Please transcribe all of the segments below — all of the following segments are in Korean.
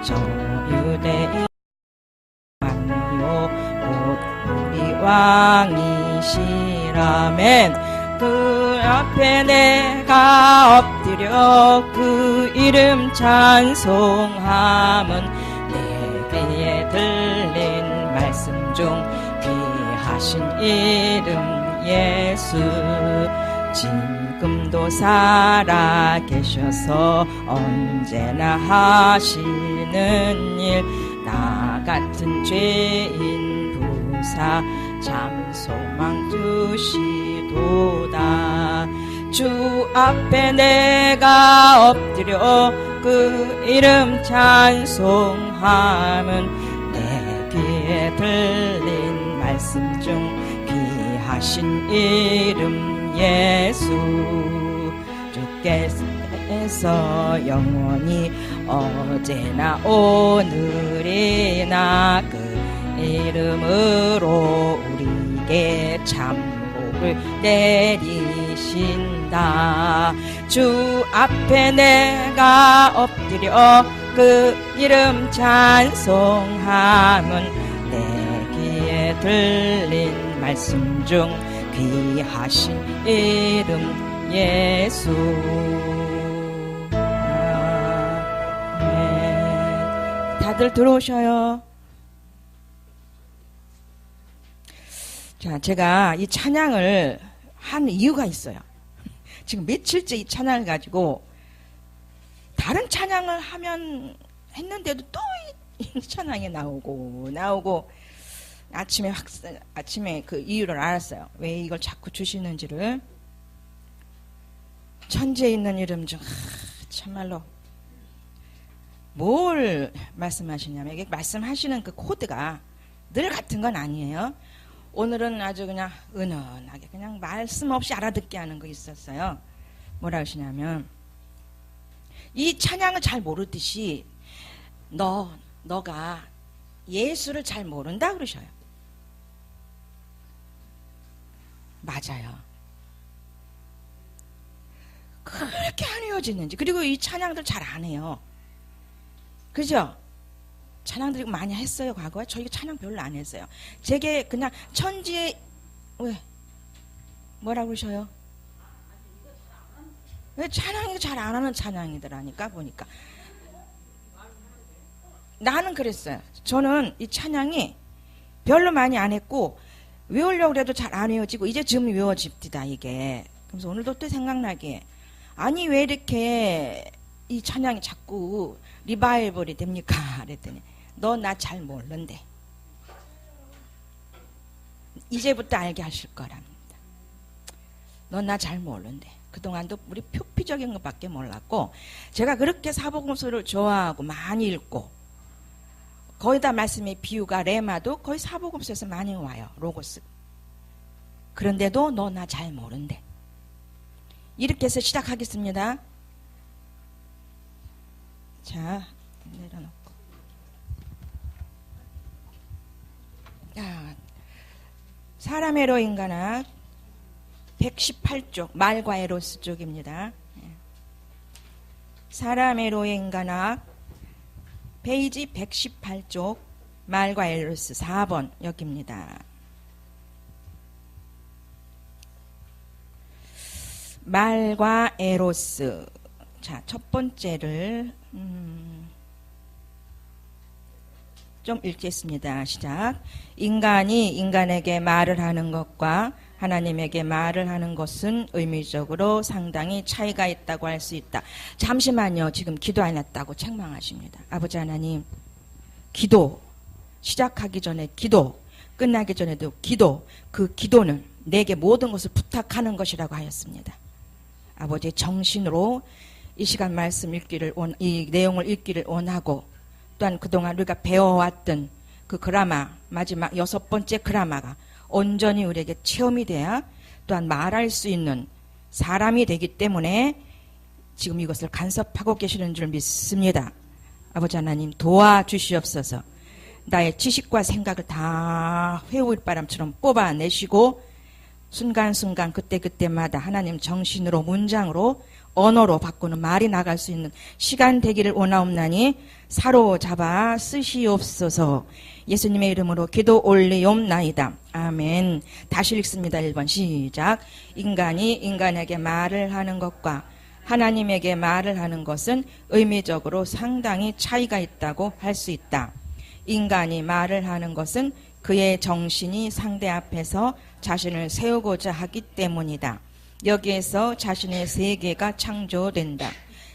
저유대의 왕이요 곧 우리 왕이시라멘. 그 앞에 내가 엎드려 그 이름 찬송함은 내 귀에 들린 말씀 중 귀하신 이름 예수. 지금도 살아 계셔서 언제나 하시는 일, 나 같은 죄인 부사 참 소망 주시도다. 주 앞에 내가 엎드려 그 이름 찬송함은 내 귀에 들린 말씀 중 귀하신 이름 예수. 주께서 영원히 어제나 오늘이나 그 이름으로 우리에게 참복을 내리신다. 주 앞에 내가 엎드려 그 이름 찬송함은 내 귀에 들린 말씀 중 귀하신 이름 예수. 다들 들어오셔요. 자, 제가 이 찬양을 한 이유가 있어요. 지금 며칠째 이 찬양을 가지고 다른 찬양을 하면 했는데도 또 이 찬양이 나오고 아침에 그 이유를 알았어요. 왜 이걸 자꾸 주시는지를. 천지에 있는 이름 중 참말로 뭘 말씀하시냐면, 이게 말씀하시는 그 코드가 늘 같은 건 아니에요. 오늘은 아주 그냥 은은하게 그냥 말씀 없이 알아듣게 하는 거 있었어요. 뭐라 하시냐면, 이 찬양을 잘 모르듯이 너가 예수를 잘 모른다 그러셔요. 맞아요. 그렇게 안 이어지는지. 그리고 이 찬양들 잘 안 해요. 그죠? 찬양들이 많이 했어요, 과거에. 저희가 찬양 별로 안 했어요. 제게 그냥 천지에, 왜? 뭐라고 그러셔요? 왜 찬양이 잘 안 하는 찬양이더라니까, 보니까. 나는 그랬어요. 저는 이 찬양이 별로 많이 안 했고, 외우려고 해도 잘 안 외워지고, 이제 지금 외워집디다, 이게. 그래서 오늘도 또 생각나게, 아니, 왜 이렇게 이 찬양이 자꾸 리바이벌이 됩니까? 그랬더니, 너 나 잘 모르는데. 이제부터 알게 하실 거랍니다. 너 나 잘 모르는데. 그동안도 우리 표피적인 것밖에 몰랐고, 제가 그렇게 사복음서를 좋아하고 많이 읽고, 거의 다 말씀의 비유가 레마도 거의 사복음서에서 많이 와요. 로고스. 그런데도 너 나 잘 모른대. 이렇게 해서 시작하겠습니다. 자, 내려놓고. 자, 사람의 로 인간학 118쪽, 말과 에로스 쪽입니다. 사람의 로 인간학 페이지 118쪽, 말과 에로스 4번 여기입니다. 말과 에로스. 자, 첫 번째를 좀 읽겠습니다. 시작. 인간이 인간에게 말을 하는 것과 하나님에게 말을 하는 것은 의미적으로 상당히 차이가 있다고 할 수 있다. 잠시만요. 지금 기도 안 했다고 책망하십니다. 아버지 하나님, 기도 시작하기 전에 기도, 끝나기 전에도 기도, 그 기도는 내게 모든 것을 부탁하는 것이라고 하였습니다. 아버지, 정신으로 이 시간 말씀 읽기를 이 내용을 읽기를 원하고, 또한 그동안 우리가 배워왔던 그 그라마, 마지막 6번째 그라마가 온전히 우리에게 체험이 돼야 또한 말할 수 있는 사람이 되기 때문에 지금 이것을 간섭하고 계시는 줄 믿습니다. 아버지 하나님, 도와주시옵소서. 나의 지식과 생각을 다 회오일바람처럼 뽑아내시고 순간순간 그때그때마다 하나님 정신으로 문장으로 언어로 바꾸는 말이 나갈 수 있는 시간 되기를 원하옵나니 사로잡아 쓰시옵소서. 예수님의 이름으로 기도 올리옵나이다. 아멘. 다시 읽습니다. 1번 시작. 인간이 인간에게 말을 하는 것과 하나님에게 말을 하는 것은 의미적으로 상당히 차이가 있다고 할 수 있다. 인간이 말을 하는 것은 그의 정신이 상대 앞에서 자신을 세우고자 하기 때문이다. 여기에서 자신의 세계가 창조된다.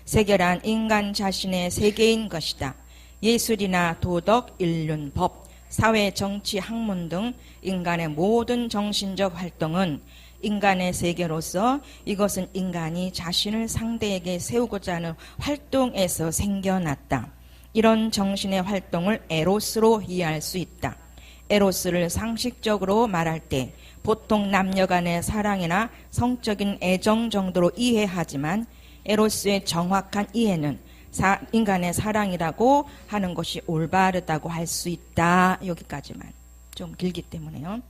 세계란 인간 자신의 세계인 것이다. 예술이나 도덕, 인륜, 법, 사회, 정치, 학문 등 인간의 모든 정신적 활동은 인간의 세계로서 이것은 인간이 자신을 상대에게 세우고자 하는 활동에서 생겨났다. 이런 정신의 활동을 에로스로 이해할 수 있다. 에로스를 상식적으로 말할 때 보통 남녀 간의 사랑이나 성적인 애정 정도로 이해하지만 에로스의 정확한 이해는 인간의 사랑이라고 하는 것이 올바르다고 할 수 있다. 여기까지만. 좀 길기 때문에요.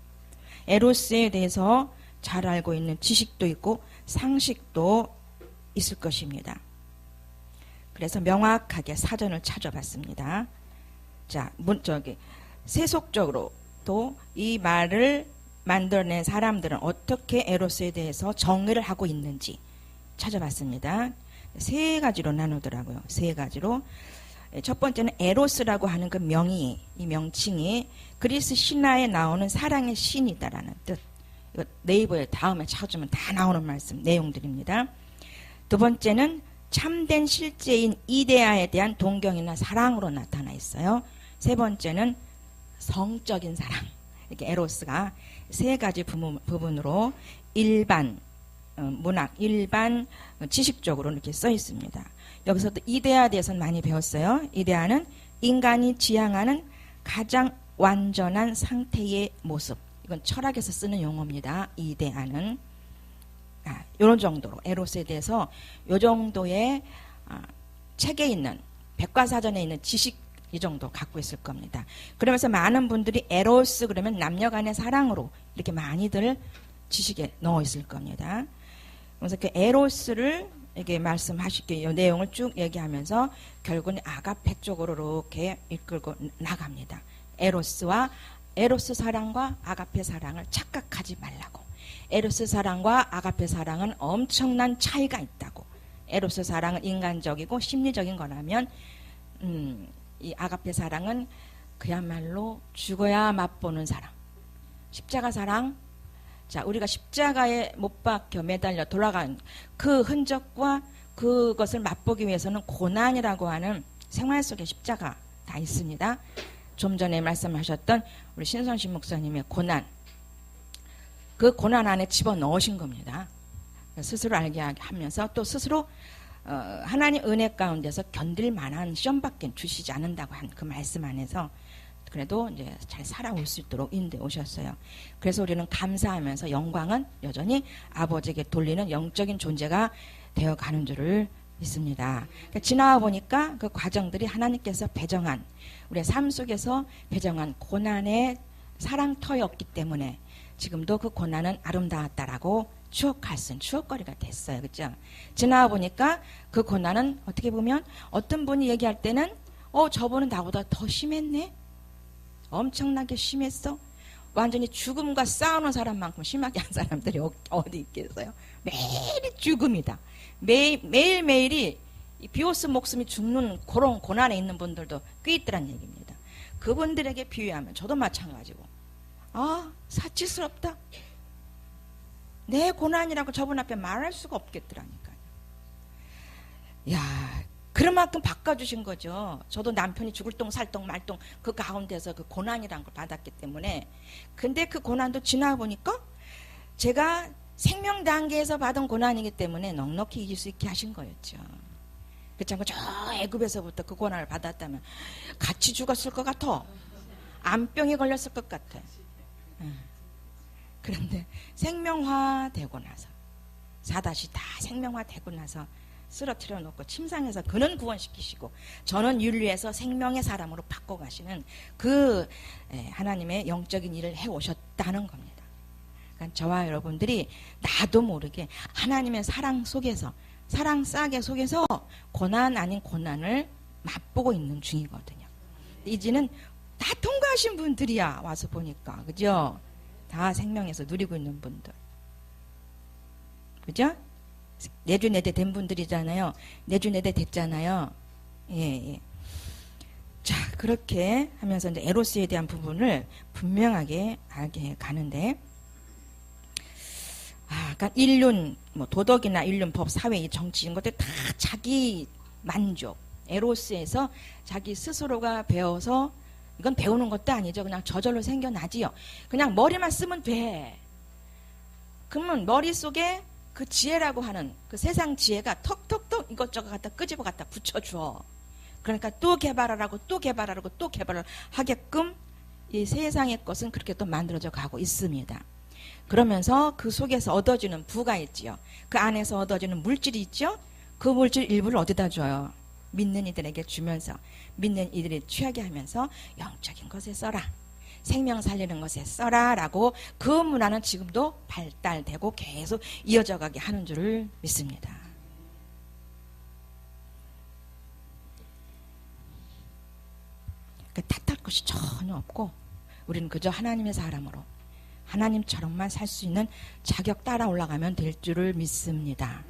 에로스에 대해서 잘 알고 있는 지식도 있고 상식도 있을 것입니다. 그래서 명확하게 사전을 찾아봤습니다. 자, 세속적으로 또 이 말을 만들어낸 사람들은 어떻게 에로스에 대해서 정의를 하고 있는지 찾아봤습니다. 세 가지로 나누더라고요. 세 가지로. 첫 번째는 에로스라고 하는 그 명의, 이 명칭이 그리스 신화에 나오는 사랑의 신이다라는 뜻. 이거 네이버에 다음에 찾으면 다 나오는 말씀, 내용들입니다. 두 번째는 참된 실제인 이데아에 대한 동경이나 사랑으로 나타나 있어요. 세 번째는 성적인 사랑. 이렇게 에로스가 세 가지 부분으로 일반 문학, 일반 지식적으로 이렇게 써 있습니다. 여기서도 이데아에 대해서는 많이 배웠어요. 이데아는 인간이 지향하는 가장 완전한 상태의 모습. 이건 철학에서 쓰는 용어입니다. 이데아는. 이런 정도로 에로스에 대해서 이 정도의 책에 있는 백과사전에 있는 지식 이 정도 갖고 있을 겁니다. 그러면서 많은 분들이 에로스 그러면 남녀간의 사랑으로 이렇게 많이들 지식에 넣어 있을 겁니다. 그래서 그 에로스를 이렇게 말씀하실게요. 내용을 쭉 얘기하면서 결국은 아가페 쪽으로 이렇게 이끌고 나갑니다. 에로스 사랑과 아가페 사랑을 착각하지 말라고. 에로스 사랑과 아가페 사랑은 엄청난 차이가 있다고. 에로스 사랑은 인간적이고 심리적인 거라면 이 아가페 사랑은 그야말로 죽어야 맛보는 사랑. 십자가 사랑. 자, 우리가 십자가에 못 박혀 매달려 돌아간 그 흔적과 그것을 맛보기 위해서는 고난이라고 하는 생활 속에 십자가 다 있습니다. 좀 전에 말씀하셨던 우리 신선신 목사님의 고난. 그 고난 안에 집어넣으신 겁니다. 스스로 알게 하면서 또 스스로 하나님 은혜 가운데서 견딜 만한 시험밖에 주시지 않는다고 한 그 말씀 안에서 그래도 이제 잘 살아올 수 있도록 인도해 오셨어요. 그래서 우리는 감사하면서 영광은 여전히 아버지에게 돌리는 영적인 존재가 되어가는 줄을 믿습니다. 그러니까 지나와 보니까 그 과정들이 하나님께서 배정한 우리의 삶 속에서 배정한 고난의 사랑터였기 때문에 지금도 그 고난은 아름다웠다라고 추억할 수 있는 추억거리가 됐어요. 그렇죠? 지나와 보니까 그 고난은 어떻게 보면 어떤 분이 얘기할 때는 저분은 나보다 더 심했네? 엄청나게 심했어? 완전히 죽음과 싸우는 사람만큼 심하게 한 사람들이 어디 있겠어요? 매일이 죽음이다. 매일매일이 비오스 목숨이 죽는 그런 고난에 있는 분들도 꽤 있더란 얘기입니다. 그분들에게 비유하면 저도 마찬가지고 사치스럽다. 내 고난이라고 저분 앞에 말할 수가 없겠더라니까요. 야, 그런 만큼 바꿔주신 거죠. 저도 남편이 죽을 똥 살똥 말똥 그 가운데서 그 고난이라는 걸 받았기 때문에. 근데 그 고난도 지나보니까 제가 생명 단계에서 받은 고난이기 때문에 넉넉히 이길 수 있게 하신 거였죠. 그렇지 않고 저 애굽에서부터 그 고난을 받았다면 같이 죽었을 것 같아. 암병에 걸렸을 것 같아. 그런데 생명화되고 나서 4다시 다 생명화되고 나서 쓰러뜨려 놓고 침상에서 그는 구원시키시고 저는 윤리에서 생명의 사람으로 바꿔가시는 그 하나님의 영적인 일을 해오셨다는 겁니다. 그러니까 저와 여러분들이 나도 모르게 하나님의 사랑 속에서, 사랑 싸게 속에서 고난 아닌 고난을 맛보고 있는 중이거든요. 이제는 다 통과하신 분들이야. 와서 보니까, 그죠? 다 생명에서 누리고 있는 분들, 그죠? 내주 내대 된 분들이잖아요. 내주 내대 됐잖아요. 예, 예. 자, 그렇게 하면서 이제 에로스에 대한 부분을 분명하게 알게 가는데, 그러니까 인륜, 뭐 도덕이나 인륜, 법, 사회, 이 정치 이런 것들 다 자기 만족, 에로스에서 자기 스스로가 배워서, 이건 배우는 것도 아니죠. 그냥 저절로 생겨나지요. 그냥 머리만 쓰면 돼. 그러면 머릿속에 그 지혜라고 하는 그 세상 지혜가 톡톡톡 이것저것 갖다 끄집어 갖다 붙여줘. 그러니까 또 개발하라고 또 개발하라고 또 개발을 하게끔 이 세상의 것은 그렇게 또 만들어져 가고 있습니다. 그러면서 그 속에서 얻어지는 부가 있지요. 그 안에서 얻어지는 물질이 있죠. 그 물질 일부를 어디다 줘요? 믿는 이들에게 주면서 믿는 이들이 취하게 하면서 영적인 것에 써라. 생명 살리는 것에 써라 라고 그 문화는 지금도 발달되고 계속 이어져 가게 하는 줄을 믿습니다. 탓할 것이 전혀 없고 우리는 그저 하나님의 사람으로 하나님처럼만 살 수 있는 자격 따라 올라가면 될 줄을 믿습니다.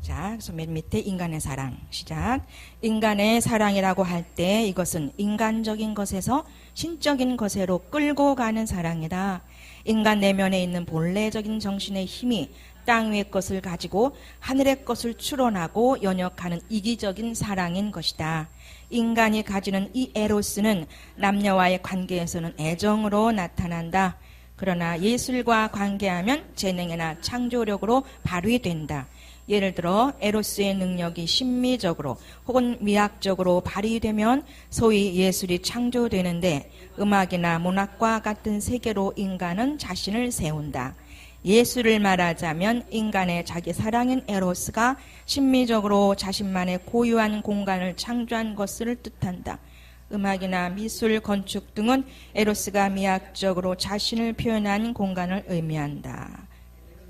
자, 그래서 맨 밑에 인간의 사랑 시작. 인간의 사랑이라고 할 때 이것은 인간적인 것에서 신적인 것으로 끌고 가는 사랑이다. 인간 내면에 있는 본래적인 정신의 힘이 땅 위의 것을 가지고 하늘의 것을 추론하고 연역하는 이기적인 사랑인 것이다. 인간이 가지는 이 에로스는 남녀와의 관계에서는 애정으로 나타난다. 그러나 예술과 관계하면 재능이나 창조력으로 발휘된다. 예를 들어 에로스의 능력이 심미적으로 혹은 미학적으로 발휘되면 소위 예술이 창조되는데 음악이나 문학과 같은 세계로 인간은 자신을 세운다. 예술을 말하자면 인간의 자기 사랑인 에로스가 심미적으로 자신만의 고유한 공간을 창조한 것을 뜻한다. 음악이나 미술, 건축 등은 에로스가 미학적으로 자신을 표현한 공간을 의미한다.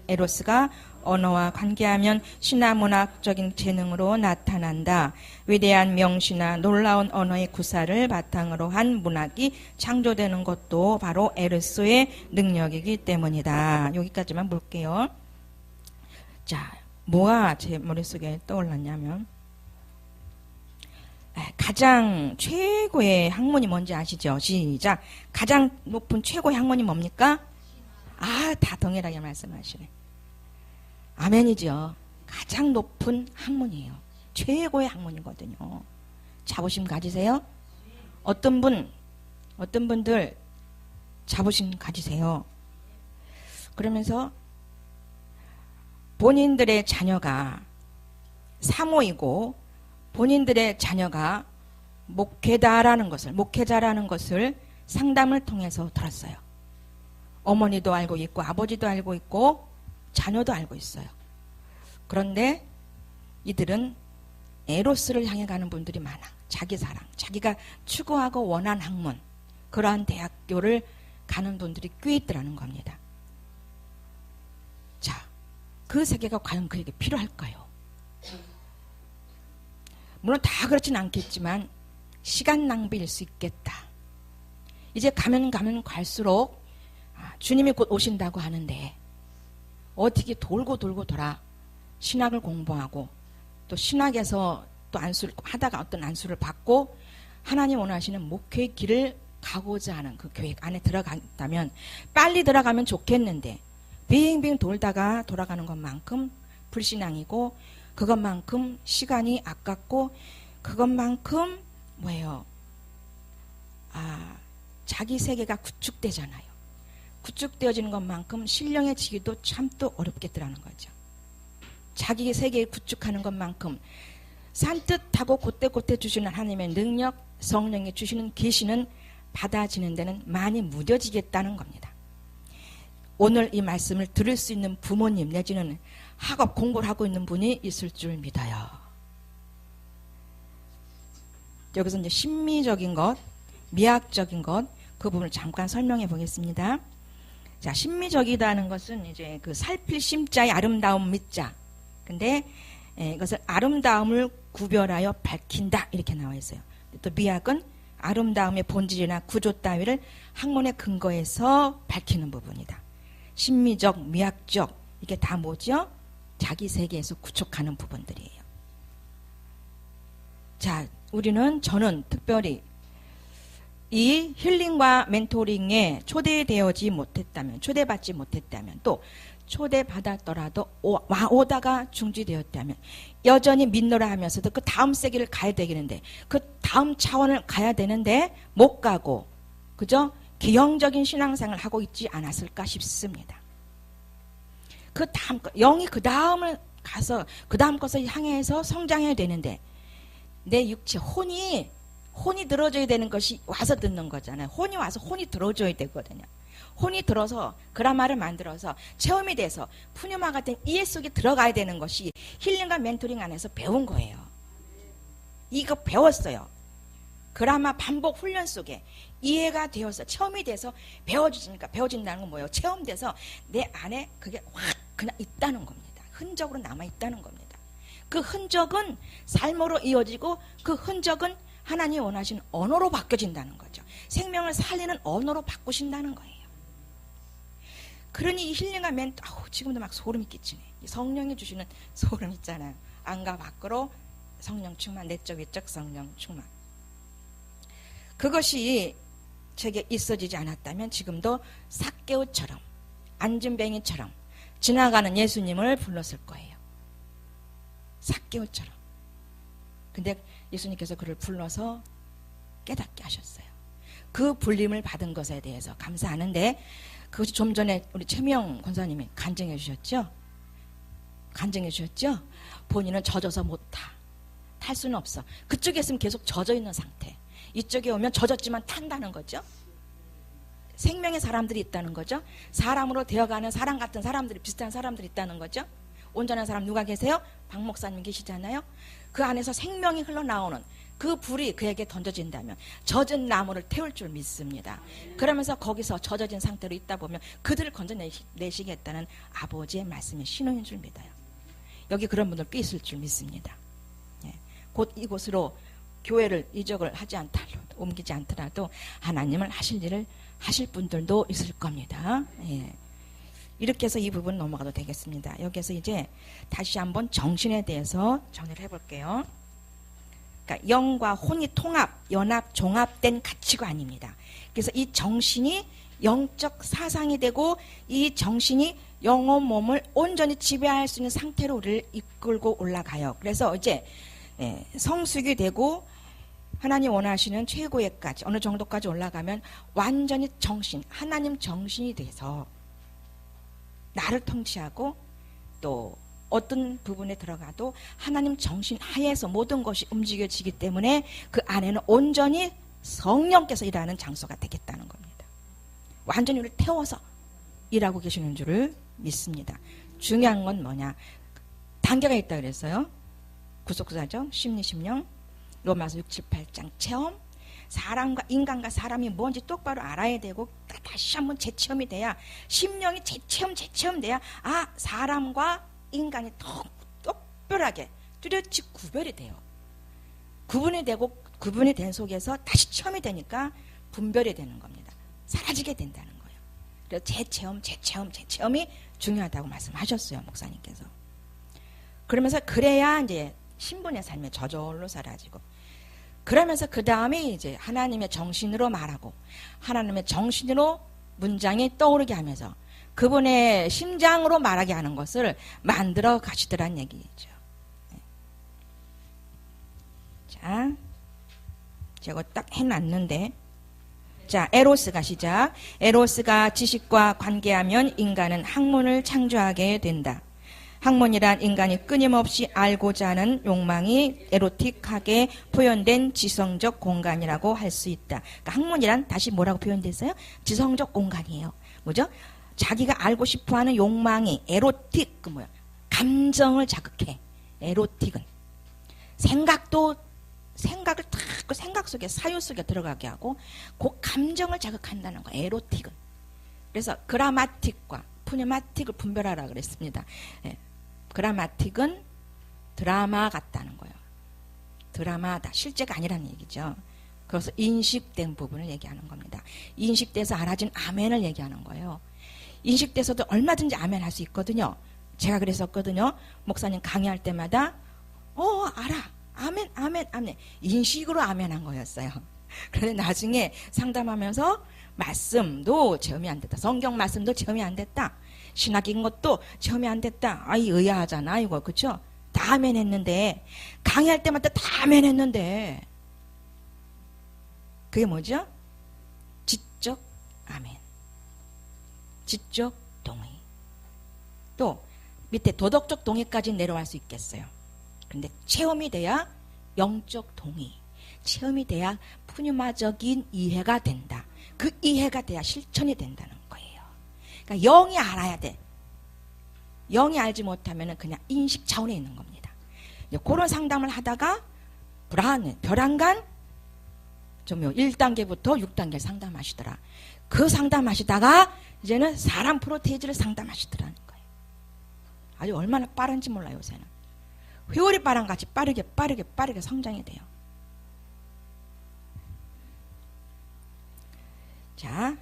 에로스가 언어와 관계하면 신화문학적인 재능으로 나타난다. 위대한 명시나 놀라운 언어의 구사를 바탕으로 한 문학이 창조되는 것도 바로 에로스의 능력이기 때문이다. 여기까지만 볼게요. 자, 뭐가 제 머릿속에 떠올랐냐면 가장 최고의 학문이 뭔지 아시죠? 시작. 가장 높은 최고의 학문이 뭡니까? 다 동일하게 말씀하시네. 아멘이죠. 가장 높은 학문이에요. 최고의 학문이거든요. 자부심 가지세요? 어떤 분들 자부심 가지세요. 그러면서 본인들의 자녀가 사모이고 본인들의 자녀가 목회자라는 것을 상담을 통해서 들었어요. 어머니도 알고 있고 아버지도 알고 있고 자녀도 알고 있어요. 그런데 이들은 에로스를 향해 가는 분들이 많아. 자기 사랑, 자기가 추구하고 원한 학문, 그러한 대학교를 가는 분들이 꽤 있더라는 겁니다. 자, 그 세계가 과연 그에게 필요할까요? 물론 다 그렇진 않겠지만 시간 낭비일 수 있겠다. 이제 가면 갈수록 주님이 곧 오신다고 하는데 어떻게 돌고 돌아 신학을 공부하고 또 신학에서 또 안수를 하다가 어떤 안수를 받고 하나님 원하시는 목회의 길을 가고자 하는 그 계획 안에 들어간다면 빨리 들어가면 좋겠는데 빙빙 돌다가 돌아가는 것만큼 불신앙이고 그것만큼 시간이 아깝고 그것만큼 뭐예요? 자기 세계가 구축되잖아요. 구축되어지는 것만큼 신령해지기도 참 또 어렵겠더라는 거죠. 자기 세계를 구축하는 것만큼 산뜻하고 곧대곧대 주시는 하나님의 능력, 성령이 주시는 계시는 받아지는 데는 많이 무뎌지겠다는 겁니다. 오늘 이 말씀을 들을 수 있는 부모님 내지는 학업 공부를 하고 있는 분이 있을 줄 믿어요. 여기서 이제 심미적인 것, 미학적인 것, 그 부분을 잠깐 설명해 보겠습니다. 자, 심미적이다는 것은 이제 그 살필 심자의 아름다움 밑자. 근데 이것을 아름다움을 구별하여 밝힌다 이렇게 나와 있어요. 또 미학은 아름다움의 본질이나 구조 따위를 학문의 근거에서 밝히는 부분이다. 심미적, 미학적 이게 다 뭐죠? 자기 세계에서 구축하는 부분들이에요. 자, 저는 특별히 이 힐링과 멘토링에 초대받지 못했다면 또 초대받았더라도 오다가 중지되었다면 여전히 믿노라 하면서도 그 다음 세계를 가야 되겠는데 그 다음 차원을 가야 되는데 못 가고 그죠? 기형적인 신앙생활을 하고 있지 않았을까 싶습니다. 그 다음 영이 그 다음을 가서 그 다음 것을 향해서 성장해야 되는데 내 육체 혼이 들어줘야 되는 것이 와서 듣는 거잖아요. 혼이 와서 혼이 들어줘야 되거든요. 혼이 들어서 그라마를 만들어서 체험이 돼서 푸뉴마 같은 이해 속에 들어가야 되는 것이 힐링과 멘토링 안에서 배운 거예요. 이거 배웠어요. 그라마 반복 훈련 속에 이해가 되어서 체험이 돼서 배워진다는 건 뭐예요? 체험돼서 내 안에 그게 확 그냥 있다는 겁니다. 흔적으로 남아있다는 겁니다. 그 흔적은 삶으로 이어지고 그 흔적은 하나님이 원하시는 언어로 바뀌어진다는 거죠. 생명을 살리는 언어로 바꾸신다는 거예요. 그러니 이 힐링과 멘토, 지금도 막 소름이 끼치네. 성령이 주시는 소름 있잖아요. 안과 밖으로 성령 충만, 내적 외적 성령 충만. 그것이 제게 있어지지 않았다면 지금도 삭개오처럼 안진뱅이처럼 지나가는 예수님을 불렀을 거예요. 삭개오처럼. 근데 예수님께서 그를 불러서 깨닫게 하셨어요. 그 불림을 받은 것에 대해서 감사하는데 그것이 좀 전에 우리 최명 권사님이 간증해 주셨죠? 본인은 젖어서 못 타. 탈 수는 없어. 그쪽에 있으면 계속 젖어 있는 상태. 이쪽에 오면 젖었지만 탄다는 거죠. 생명의 사람들이 있다는 거죠. 사람으로 되어가는 사람 같은 사람들이 비슷한 사람들이 있다는 거죠. 온전한 사람 누가 계세요? 박 목사님 계시잖아요. 그 안에서 생명이 흘러나오는 그 불이 그에게 던져진다면 젖은 나무를 태울 줄 믿습니다. 그러면서 거기서 젖어진 상태로 있다 보면 그들을 건져내시겠다는 아버지의 말씀이 신호인 줄 믿어요. 여기 그런 분들 꽤 있을 줄 믿습니다. 곧 이곳으로 교회를 이적을 옮기지 않더라도 하나님을 하실 일을 하실 분들도 있을 겁니다. 이렇게 해서 이 부분 넘어가도 되겠습니다. 여기서 이제 다시 한번 정신에 대해서 정리를 해볼게요. 그러니까 영과 혼이 통합, 연합, 종합된 가치관입니다. 그래서 이 정신이 영적 사상이 되고 이 정신이 영혼 몸을 온전히 지배할 수 있는 상태로 우리를 이끌고 올라가요. 그래서 이제 성숙이 되고 하나님 원하시는 최고의까지 어느 정도까지 올라가면 완전히 하나님 정신이 돼서 나를 통치하고 또 어떤 부분에 들어가도 하나님 정신 하에서 모든 것이 움직여지기 때문에 그 안에는 온전히 성령께서 일하는 장소가 되겠다는 겁니다. 완전히 우리를 태워서 일하고 계시는 줄을 믿습니다. 중요한 건 뭐냐? 단계가 있다 그랬어요. 구속사죠. 심리심령. 로마서 6, 7, 8장 체험. 인간과 사람이 뭔지 똑바로 알아야 되고 다시 한번 재체험이 돼야 심령이 재체험돼야 사람과 인간이 더 똑별하게 뚜렷이 구별이 돼요. 구분이 된 속에서 다시 체험이 되니까 분별이 되는 겁니다. 사라지게 된다는 거예요. 그래서 재체험이 중요하다고 말씀하셨어요, 목사님께서. 그러면서 그래야 이제 신분의 삶에 저절로 사라지고 그러면서 그 다음에 이제 하나님의 정신으로 말하고 하나님의 정신으로 문장이 떠오르게 하면서 그분의 심장으로 말하게 하는 것을 만들어 가시더란 얘기죠. 자, 제가 딱 해놨는데 자, 에로스가 시작. 에로스가 지식과 관계하면 인간은 학문을 창조하게 된다. 학문이란 인간이 끊임없이 알고자 하는 욕망이 에로틱하게 표현된 지성적 공간이라고 할 수 있다. 그러니까 학문이란 다시 뭐라고 표현됐어요? 지성적 공간이에요. 뭐죠? 자기가 알고 싶어하는 욕망이 에로틱, 감정을 자극해. 에로틱은 생각을 탁 생각 속에 사유 속에 들어가게 하고 그 감정을 자극한다는 거. 에로틱은 그래서 그라마틱과 푸뉴마틱을 분별하라 그랬습니다. 예. 그라마틱은 드라마 같다는 거예요. 드라마다. 실제가 아니라는 얘기죠. 그래서 인식된 부분을 얘기하는 겁니다. 인식돼서 알아진 아멘을 얘기하는 거예요. 인식돼서도 얼마든지 아멘 할 수 있거든요. 제가 그랬었거든요. 목사님 강의할 때마다 알아. 아멘, 아멘, 아멘. 인식으로 아멘한 거였어요. 그런데 나중에 상담하면서 말씀도 체험이 안 됐다. 성경 말씀도 체험이 안 됐다. 신학인 것도 체험이 안 됐다. 아이 의아하잖아 이거. 그쵸? 다 아멘 했는데 강의할 때마다 다 아멘 했는데 그게 뭐죠? 지적 아멘. 지적 동의. 또 밑에 도덕적 동의까지 내려갈 수 있겠어요. 그런데 체험이 돼야 영적 동의. 체험이 돼야 푸뉴마적인 이해가 된다. 그 이해가 돼야 실천이 된다는 거예요. 그러니까 영이 알아야 돼. 영이 알지 못하면 그냥 인식 차원에 있는 겁니다. 그런 상담을 하다가 불안, 벼랑간 좀 1단계부터 6단계 상담하시더라. 그 상담하시다가 이제는 사람 프로테이지를 상담하시더라는 거예요. 아주 얼마나 빠른지 몰라요, 요새는. 회오리 바람같이 빠르게 성장이 돼요. 자,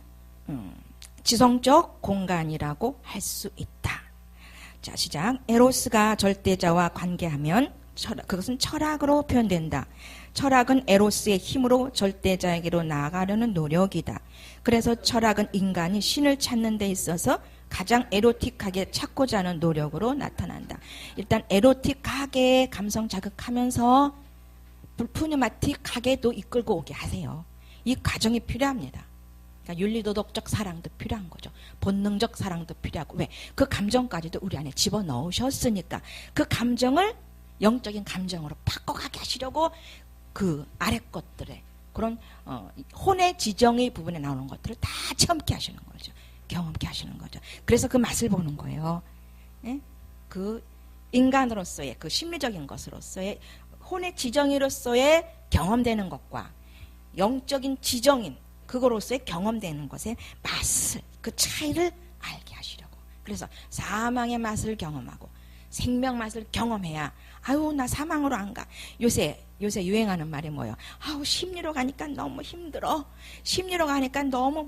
지성적 공간이라고 할 수 있다. 자, 시작. 에로스가 절대자와 관계하면 그것은 철학으로 표현된다. 철학은 에로스의 힘으로 절대자에게로 나아가려는 노력이다. 그래서 철학은 인간이 신을 찾는 데 있어서 가장 에로틱하게 찾고자 하는 노력으로 나타난다. 일단 에로틱하게 감성 자극하면서 푸뉴마틱하게도 이끌고 오게 하세요. 이 과정이 필요합니다. 그러니까 윤리도덕적 사랑도 필요한 거죠. 본능적 사랑도 필요하고. 왜? 그 감정까지도 우리 안에 집어넣으셨으니까 그 감정을 영적인 감정으로 바꿔가게 하시려고 그 아래 것들에 그런 혼의 지정의 부분에 나오는 것들을 다 체험케 하시는 거죠. 경험케 하시는 거죠. 그래서 그 맛을 보는 거예요. 예? 그 인간으로서의 그 심리적인 것으로서의 혼의 지정이로서의 경험되는 것과 영적인 지정인 그거로서의 경험되는 것의 맛을, 그 차이를 알게 하시려고. 그래서 사망의 맛을 경험하고 생명 맛을 경험해야 아유 나 사망으로 안 가. 요새 유행하는 말이 뭐예요? 아우 심리로 가니까 너무 힘들어. 심리로 가니까 너무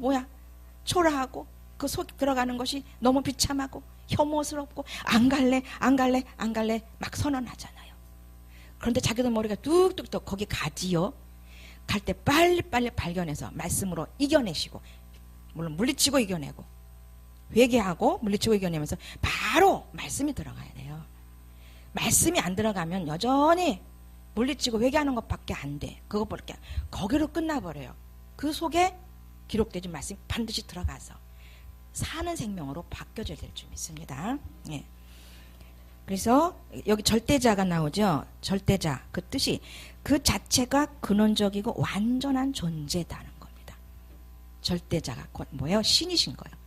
초라하고 그 속 들어가는 것이 너무 비참하고 혐오스럽고 안 갈래 막 선언하잖아요. 그런데 자기도 모르게 뚝뚝 거기 가지요. 갈 때 빨리빨리 발견해서 말씀으로 이겨내시고, 물론 물리치고 이겨내고 회개하고 물리치고 이겨내면서 바로 말씀이 들어가야 돼요. 말씀이 안 들어가면 여전히 물리치고 회개하는 것밖에 안 돼. 그것밖에 거기로 끝나버려요. 그 속에 기록되진 말씀이 반드시 들어가서 사는 생명으로 바뀌어져야 될 줄 믿습니다. 예. 그래서 여기 절대자가 나오죠. 절대자. 그 뜻이 그 자체가 근원적이고 완전한 존재다는 겁니다. 절대자가 곧 뭐예요? 신이신 거예요.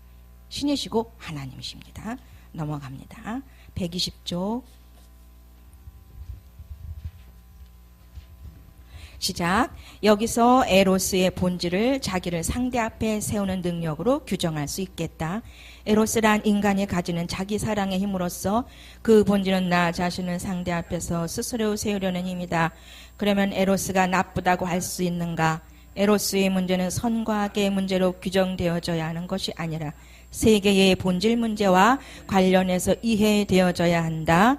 신이시고 하나님이십니다. 넘어갑니다. 120쪽. 시작. 여기서 에로스의 본질을 자기를 상대 앞에 세우는 능력으로 규정할 수 있겠다. 에로스란 인간이 가지는 자기 사랑의 힘으로써 그 본질은 나 자신을 상대 앞에서 스스로 세우려는 힘이다. 그러면 에로스가 나쁘다고 할 수 있는가? 에로스의 문제는 선과 악의 문제로 규정되어져야 하는 것이 아니라 세계의 본질 문제와 관련해서 이해되어져야 한다.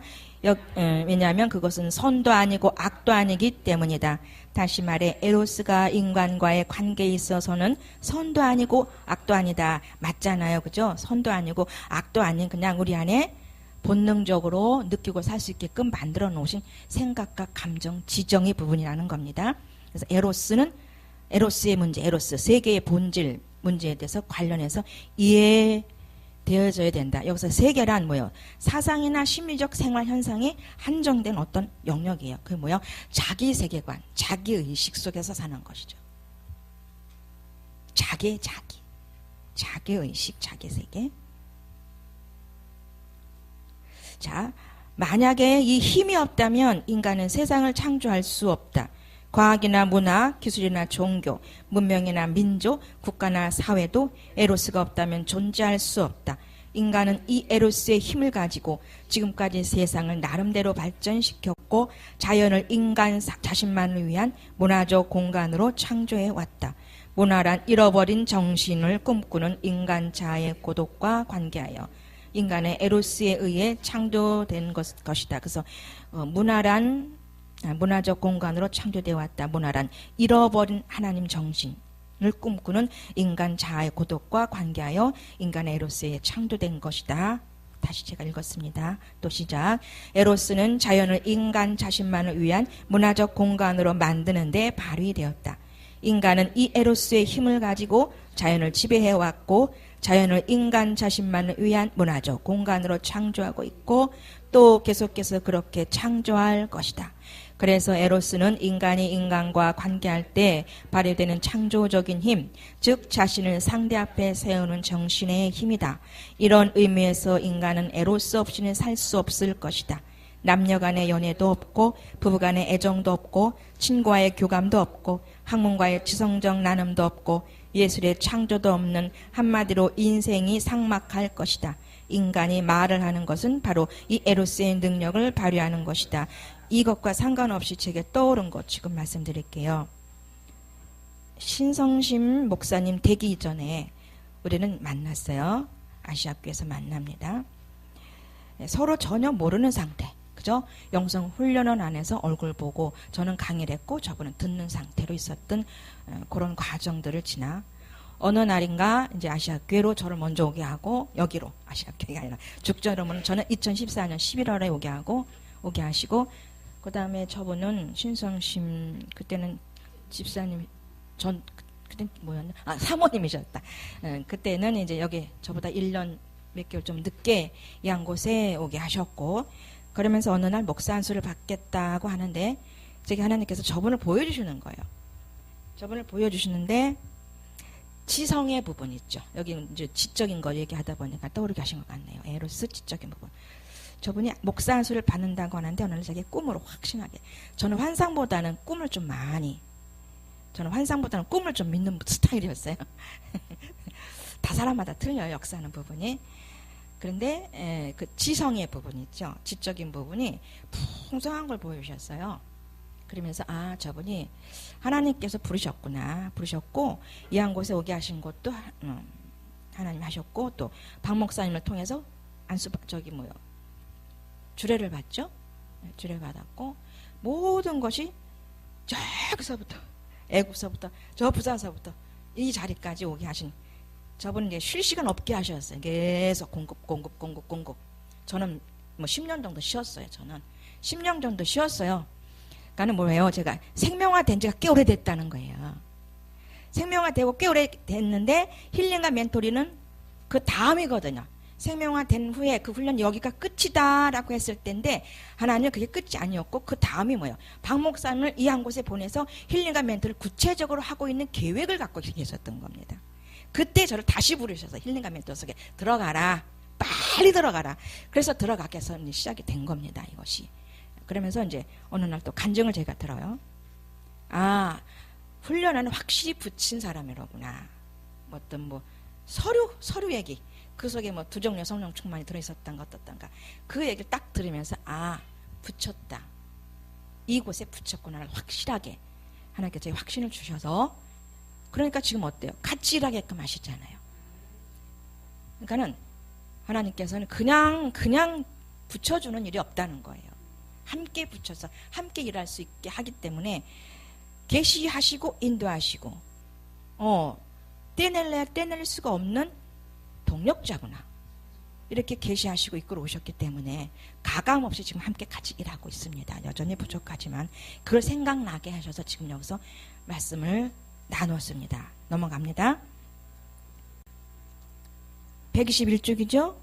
왜냐하면 그것은 선도 아니고 악도 아니기 때문이다. 다시 말해 에로스가 인간과의 관계에 있어서는 선도 아니고 악도 아니다. 맞잖아요. 그죠? 선도 아니고 악도 아닌 그냥 우리 안에 본능적으로 느끼고 살 수 있게끔 만들어 놓으신 생각과 감정, 지정의 부분이라는 겁니다. 그래서 에로스의 문제, 에로스, 세계의 본질 문제에 대해서 관련해서 이해되어져야 된다. 여기서 세계란 뭐예요? 사상이나 심리적 생활 현상이 한정된 어떤 영역이에요. 그게 뭐예요? 자기 세계관, 자기 의식 속에서 사는 것이죠. 자기 의식, 자기 세계. 자, 만약에 이 힘이 없다면 인간은 세상을 창조할 수 없다. 과학이나 문화, 기술이나 종교, 문명이나 민족, 국가나 사회도 에로스가 없다면 존재할 수 없다. 인간은 이 에로스의 힘을 가지고 지금까지 세상을 나름대로 발전시켰고 자연을 인간 자신만을 위한 문화적 공간으로 창조해 왔다. 문화란 잃어버린 정신을 꿈꾸는 인간 자아의 고독과 관계하여 인간의 에로스에 의해 창조된 것이다. 그래서 문화란 문화적 공간으로 창조되어 왔다. 문화란 잃어버린 하나님 정신을 꿈꾸는 인간 자아의 고독과 관계하여 인간의 에로스에 창조된 것이다. 다시 제가 읽었습니다. 또 시작. 에로스는 자연을 인간 자신만을 위한 문화적 공간으로 만드는 데 발휘되었다. 인간은 이 에로스의 힘을 가지고 자연을 지배해왔고 자연을 인간 자신만을 위한 문화적 공간으로 창조하고 있고 또 계속해서 그렇게 창조할 것이다. 그래서 에로스는 인간이 인간과 관계할 때 발휘되는 창조적인 힘, 즉 자신을 상대 앞에 세우는 정신의 힘이다. 이런 의미에서 인간은 에로스 없이는 살 수 없을 것이다. 남녀 간의 연애도 없고 부부 간의 애정도 없고 친구와의 교감도 없고 학문과의 지성적 나눔도 없고 예술의 창조도 없는 한마디로 인생이 삭막할 것이다. 인간이 말을 하는 것은 바로 이 에로스의 능력을 발휘하는 것이다. 이것과 상관없이 제게 떠오른 것 지금 말씀드릴게요. 신성심 목사님 되기 이전에 우리는 만났어요. 아시아교에서 만납니다. 서로 전혀 모르는 상태. 그죠? 영성 훈련원 안에서 얼굴 보고 저는 강의를 했고 저분은 듣는 상태로 있었던 그런 과정들을 지나 어느 날인가 이제 아시아교회로 저를 먼저 오게 하고 여기로 아시아교회가 아니라 죽전으로는 저는 2014년 11월에 오게 하시고 그 다음에 저분은 신성심 그때는 집사님 그때 뭐였나? 사모님이셨다. 그때는 이제 여기 저보다 1년 몇 개월 좀 늦게 이 한 곳에 오게 하셨고 그러면서 어느 날 목사 안수를 받겠다고 하는데 제게 하나님께서 저분을 보여주시는 거예요. 저분을 보여주시는데 지성의 부분 있죠. 여기 이제 지적인 거 얘기하다 보니까 떠오르게 하신 것 같네요. 에로스 지적인 부분. 저분이 목사 안수를 받는다고 하는데 어느 날 자기 꿈으로 확신하게 저는 환상보다는 꿈을 좀 믿는 스타일이었어요. 다 사람마다 틀려요. 역사하는 부분이. 그런데 그 지성의 부분 있죠. 지적인 부분이 풍성한 걸 보여주셨어요. 그러면서 저분이 하나님께서 부르셨고 이 한 곳에 오게 하신 것도 하나님 하셨고 또 박 목사님을 통해서 주례를 받죠. 주례 받았고 모든 것이 저기서부터 애국서부터 저 부산서부터 이 자리까지 오게 하신 저분은 이제 쉴 시간 없게 하셨어요. 계속 공급. 저는 뭐 10년 정도 쉬었어요. 10년 정도 쉬었어요. 그러니까 뭐예요? 제가 생명화된 지가 꽤 오래됐다는 거예요. 생명화되고 꽤 오래됐는데 힐링과 멘토링은 그 다음이거든요. 생명화된 후에 그 훈련이 여기가 끝이다라고 했을 때인데 하나님은 그게 끝이 아니었고 그 다음이 뭐예요? 박 목사님을 이 한 곳에 보내서 힐링과 멘토를 구체적으로 하고 있는 계획을 갖고 계셨던 겁니다. 그때 저를 다시 부르셔서 힐링과 멘토 속에 들어가라. 빨리 들어가라. 그래서 들어가게 해서 시작이 된 겁니다. 이것이. 그러면서 이제 어느 날 또 간증을 제가 들어요. 훈련은 확실히 붙인 사람이로구나. 어떤 서류 얘기. 그 속에 두 종류 성령 충만이 들어있었던 것 어떤가. 그 얘기를 딱 들으면서 붙였다. 이곳에 붙였구나를 확실하게 하나님께 저희 확신을 주셔서 그러니까 지금 어때요? 같이 일하게끔 하시잖아요. 그러니까는 하나님께서는 그냥 붙여주는 일이 없다는 거예요. 함께 붙여서 함께 일할 수 있게 하기 때문에 계시하시고 인도하시고 떼낼래야 떼낼 수가 없는 동력자구나. 이렇게 계시하시고 이끌어 오셨기 때문에 가감 없이 지금 함께 같이 일하고 있습니다. 여전히 부족하지만 그걸 생각나게 하셔서 지금 여기서 말씀을 나누었습니다. 넘어갑니다. 121쪽이죠?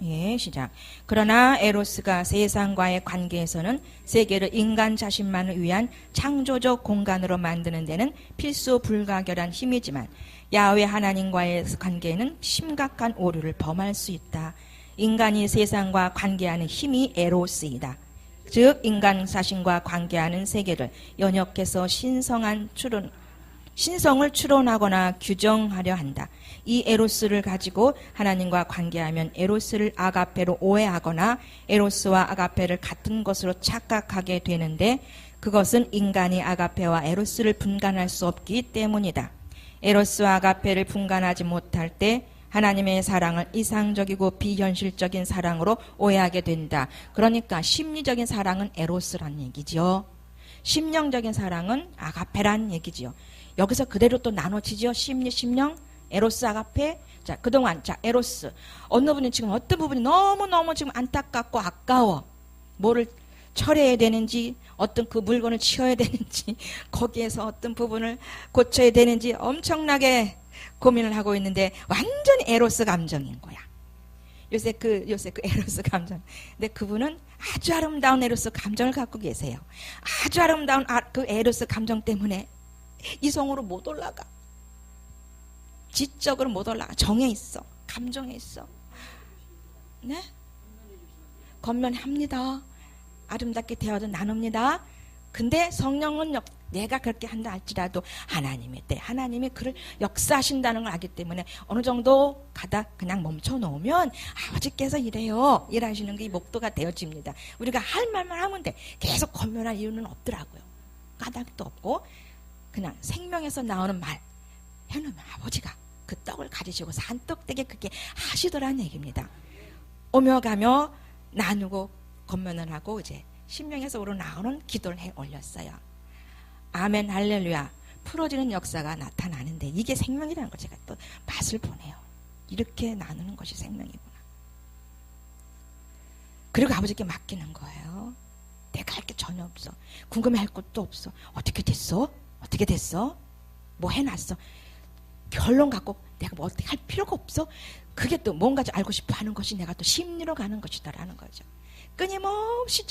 예, 시작. 그러나 에로스가 세상과의 관계에서는 세계를 인간 자신만을 위한 창조적 공간으로 만드는 데는 필수 불가결한 힘이지만 야훼 하나님과의 관계에는 심각한 오류를 범할 수 있다. 인간이 세상과 관계하는 힘이 에로스이다. 즉 인간 자신과 관계하는 세계를 연역해서 신성을 추론하거나 규정하려 한다. 이 에로스를 가지고 하나님과 관계하면 에로스를 아가페로 오해하거나 에로스와 아가페를 같은 것으로 착각하게 되는데 그것은 인간이 아가페와 에로스를 분간할 수 없기 때문이다. 에로스와 아가페를 분간하지 못할 때 하나님의 사랑을 이상적이고 비현실적인 사랑으로 오해하게 된다. 그러니까 심리적인 사랑은 에로스란 얘기죠. 심령적인 사랑은 아가페란 얘기지요. 여기서 그대로 또 나눠지죠. 심리, 심령, 에로스, 아가페. 자, 그동안, 자, 에로스. 어느 분이 지금 어떤 부분이 너무너무 지금 안타깝고 아까워. 뭐를 철회해야 되는지, 어떤 그 물건을 치워야 되는지, 거기에서 어떤 부분을 고쳐야 되는지 엄청나게 고민을 하고 있는데 완전히 에로스 감정인 거야. 요새 그 에로스 감정. 근데 그분은 아주 아름다운 에로스 감정을 갖고 계세요. 아주 아름다운 그 에로스 감정 때문에 이성으로 못 올라가. 지적으로 못 올라가. 정에 있어. 감정에 있어. 네? 건면합니다. 아름답게 대화도 나눕니다. 근데 성령은 내가 그렇게 한다 할지라도 하나님의 때 하나님이 그를 역사하신다는 걸 알기 때문에 어느 정도 가다 그냥 멈춰 놓으면 아버지께서 이래요. 일하시는 게 목도가 되어집니다. 우리가 할 말만 하면 돼. 계속 건면할 이유는 없더라고요. 까닭도 없고 그냥 생명에서 나오는 말 해놓으면 아버지가 그 떡을 가지시고 산떡되게 그렇게 하시더라는 얘기입니다. 오며 가며 나누고 건면을 하고 이제 심령에서 우러나오는 기도를 해 올렸어요. 아멘 할렐루야. 풀어지는 역사가 나타나는데 이게 생명이라는 걸 제가 또 맛을 보네요. 이렇게 나누는 것이 생명이구나. 그리고 아버지께 맡기는 거예요. 내가 할 게 전혀 없어. 궁금해할 것도 없어. 어떻게 됐어? 어떻게 됐어? 뭐 해놨어? 결론 갖고 내가 뭐 어떻게 할 필요가 없어? 그게 또 뭔가 알고 싶어 하는 것이 내가 또 심리로 가는 것이다라는 거죠. 끊임없이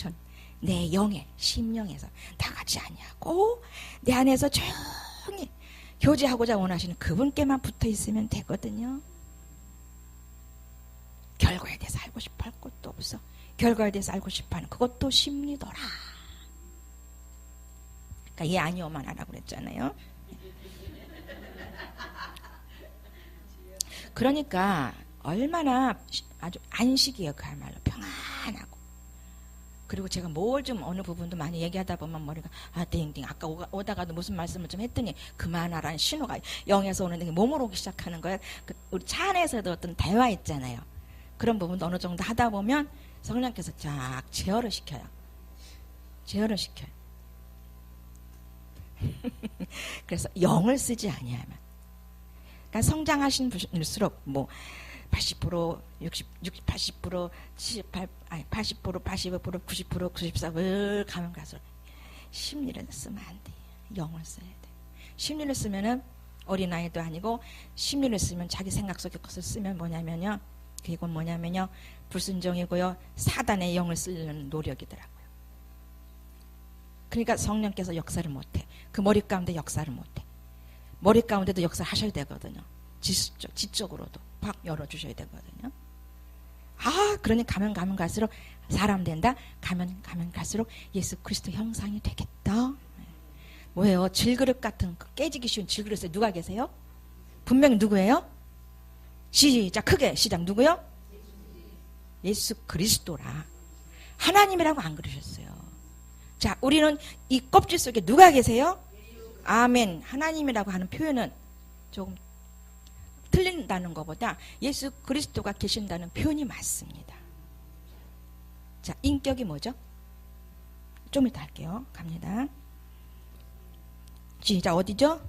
내 영의 심령에서 다 같이 아니하고 내 안에서 조용히 교제하고자 원하시는 그분께만 붙어 있으면 되거든요. 결과에 대해서 알고 싶어 할 것도 없어. 결과에 대해서 알고 싶어 하는 그것도 심리더라. 그러니까 예 아니오만 하라고 그랬잖아요. 그러니까 얼마나 아주 안식이에요. 그야말로 평안하고. 그리고 제가 뭘 좀 어느 부분도 많이 얘기하다 보면 머리가 띵띵 아까 오다가도 무슨 말씀을 좀 했더니 그만하라는 신호가 영에서 오는데 몸으로 오기 시작하는 거예요. 우리 차 안에서도 어떤 대화 있잖아요. 그런 부분도 어느 정도 하다 보면 성령께서 쫙 제어를 시켜요. 제어를 시켜요. 그래서 영을 쓰지 아니하면 그러니까 성장하신 분일수록 뭐 80%, 80%, 78, 80%, 85%, 90%, 94% 가면 갈수록 심리를 쓰면 안 돼. 영을 써야 돼. 심리를 쓰면은 어린아이도 아니고 심리를 쓰면 자기 생각 속의 것을 쓰면 뭐냐면요. 그건 뭐냐면요. 불순종이고요. 사단의 영을 쓰려는 노력이더라고요. 그러니까 성령께서 역사를 못해. 그 머리 가운데 역사를 못해. 머리 가운데도 역사를 하셔야 되거든요. 지적으로도 확 열어주셔야 되거든요. 그러니 가면 갈수록 사람 된다. 가면 갈수록 예수 그리스도 형상이 되겠다. 뭐예요? 질그릇 같은 깨지기 쉬운 질그릇에 누가 계세요? 분명히 누구예요? 시작 크게 시작 누구요? 예수 그리스도라. 하나님이라고 안 그러셨어요. 자, 우리는 이 껍질 속에 누가 계세요? 아멘. 하나님이라고 하는 표현은 조금 틀린다는 것보다 예수 그리스도가 계신다는 표현이 맞습니다. 자, 인격이 뭐죠? 좀 이따 할게요. 갑니다. 시작 어디죠?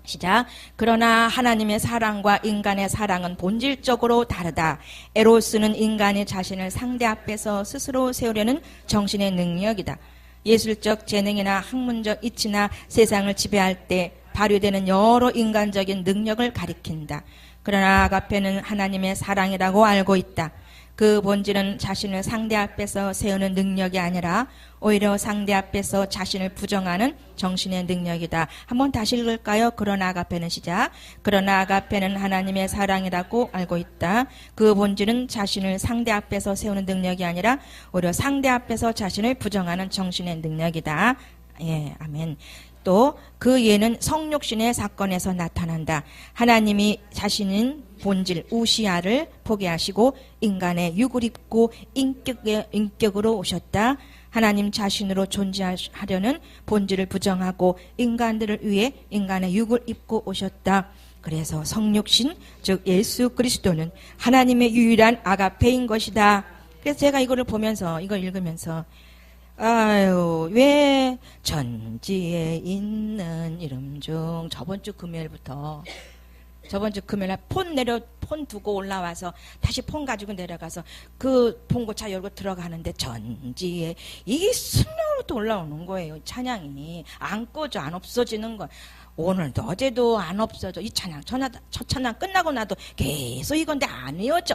시작. 그러나 하나님의 사랑과 인간의 사랑은 본질적으로 다르다. 에로스는 인간이 자신을 상대 앞에서 스스로 세우려는 정신의 능력이다. 예술적 재능이나 학문적 이치나 세상을 지배할 때 발휘되는 여러 인간적인 능력을 가리킨다. 그러나 아가페는 하나님의 사랑이라고 알고 있다. 그 본질은 자신을 상대 앞에서 세우는 능력이 아니라 오히려 상대 앞에서 자신을 부정하는 정신의 능력이다. 한번 다시 읽을까요? 그러나 아가페는 시작. 그러나 아가페는 하나님의 사랑이라고 알고 있다. 그 본질은 자신을 상대 앞에서 세우는 능력이 아니라 오히려 상대 앞에서 자신을 부정하는 정신의 능력이다. 예, 아멘. 또 그 예는 성육신의 사건에서 나타난다. 하나님이 자신인 본질 우시아를 포기하시고 인간의 육을 입고 인격으로 오셨다. 하나님 자신으로 존재하려는 본질을 부정하고 인간들을 위해 인간의 육을 입고 오셨다. 그래서 성육신 즉 예수 그리스도는 하나님의 유일한 아가페인 것이다. 그래서 제가 이걸 읽으면서 아유, 왜 전지에 있는 이름 중 저번 주 금요일 폰 두고 올라와서 다시 폰 가지고 내려가서 그 봉고차 열고 들어가는데 전지에 이게 순간부터 올라오는 거예요. 찬양이 안 꺼져, 안 없어지는 거. 오늘도 어제도 안 없어져. 이 찬양 첫 찬양 끝나고 나도 계속 이건데 안 이어져.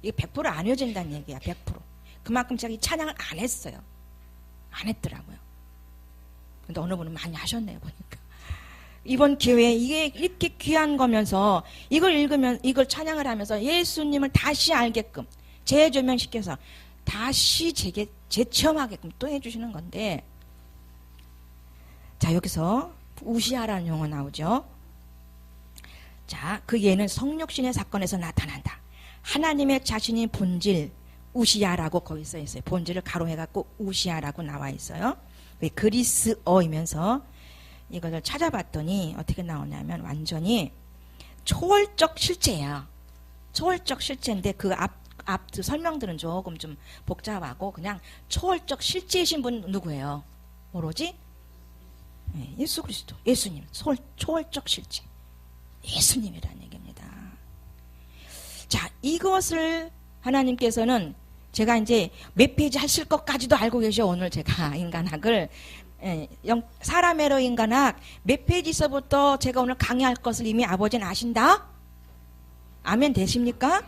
이게 100%안 이어진다는 얘기야. 100%. 그만큼 제가 이 찬양을 안 했어요. 안 했더라고요. 근데 어느 분은 많이 하셨네요, 보니까. 이번 기회에 이게 이렇게 귀한 거면서 이걸 읽으면, 이걸 찬양을 하면서 예수님을 다시 알게끔, 재조명시켜서 다시 재체험하게끔 또 해주시는 건데, 자, 여기서 우시아라는 용어 나오죠. 자, 그 예는 성육신의 사건에서 나타난다. 하나님의 자신이 본질, 우시아라고 거기 써 있어요. 본질을 가로해갖고 우시아라고 나와 있어요. 그리스어이면서 이것을 찾아봤더니 어떻게 나오냐면 완전히 초월적 실체야. 초월적 실체인데 그 앞 설명들은 조금 좀 복잡하고 그냥 초월적 실체이신 분 누구예요? 오로지 네, 예수 그리스도, 예수님. 초월적 실체. 예수님이라는 얘기입니다. 자, 이것을 하나님께서는 제가 이제 몇 페이지 하실 것까지도 알고 계셔. 오늘 제가 인간학을 사람의로 인간학 몇 페이지서부터 제가 오늘 강의할 것을 이미 아버지는 아신다? 아멘 되십니까?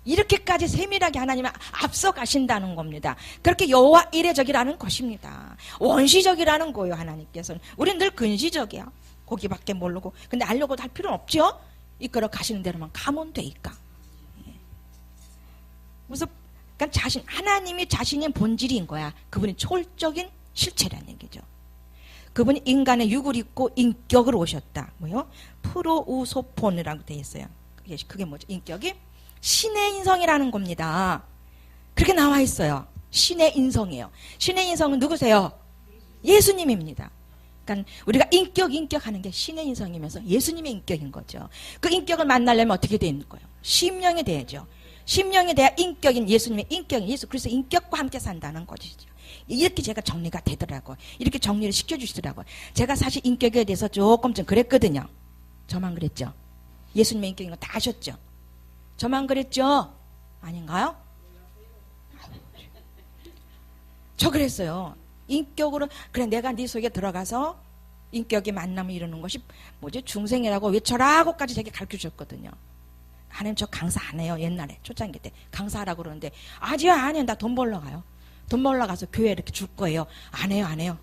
이렇게까지 세밀하게 하나님은 앞서 가신다는 겁니다. 그렇게 여호와 이래적이라는 것입니다. 원시적이라는 거예요. 하나님께서는. 우리는 늘 근시적이야. 거기밖에 모르고. 근데 알려고도 할 필요는 없죠. 이끌어 가시는 대로만 가면 되니까. 그래서 그러니까 하나님이 자신의 본질인 거야. 그분이 초월적인 실체라는 얘기죠. 그분이 인간의 육을 입고 인격으로 오셨다. 뭐요? 프로우소폰이라고 되어 있어요. 그게 뭐죠? 인격이 신의 인성이라는 겁니다. 그렇게 나와 있어요. 신의 인성이에요. 신의 인성은 누구세요? 예수님입니다. 그러니까 우리가 인격하는 게 신의 인성이면서 예수님의 인격인 거죠. 그 인격을 만나려면 어떻게 되는 거예요? 심령이 돼야죠. 심령이 돼야 인격인 예수님의 인격인 예수 그래서 인격과 함께 산다는 것이죠. 이렇게 제가 정리가 되더라고요. 이렇게 정리를 시켜주시더라고요. 제가 사실 인격에 대해서 조금 좀 그랬거든요. 저만 그랬죠? 예수님의 인격인 거 다 아셨죠? 저만 그랬죠? 아닌가요? 저 그랬어요. 인격으로 그래 내가 네 속에 들어가서 인격이 만나면 이러는 것이 뭐지? 중생이라고 외쳐라고까지 되게 가르쳐줬거든요. 하나님 저 강사 안 해요. 옛날에 초창기 때 강사하라고 그러는데 아니요 나 돈 벌러 가요. 돈 벌러 가서 교회 이렇게 줄 거예요. 안 해요.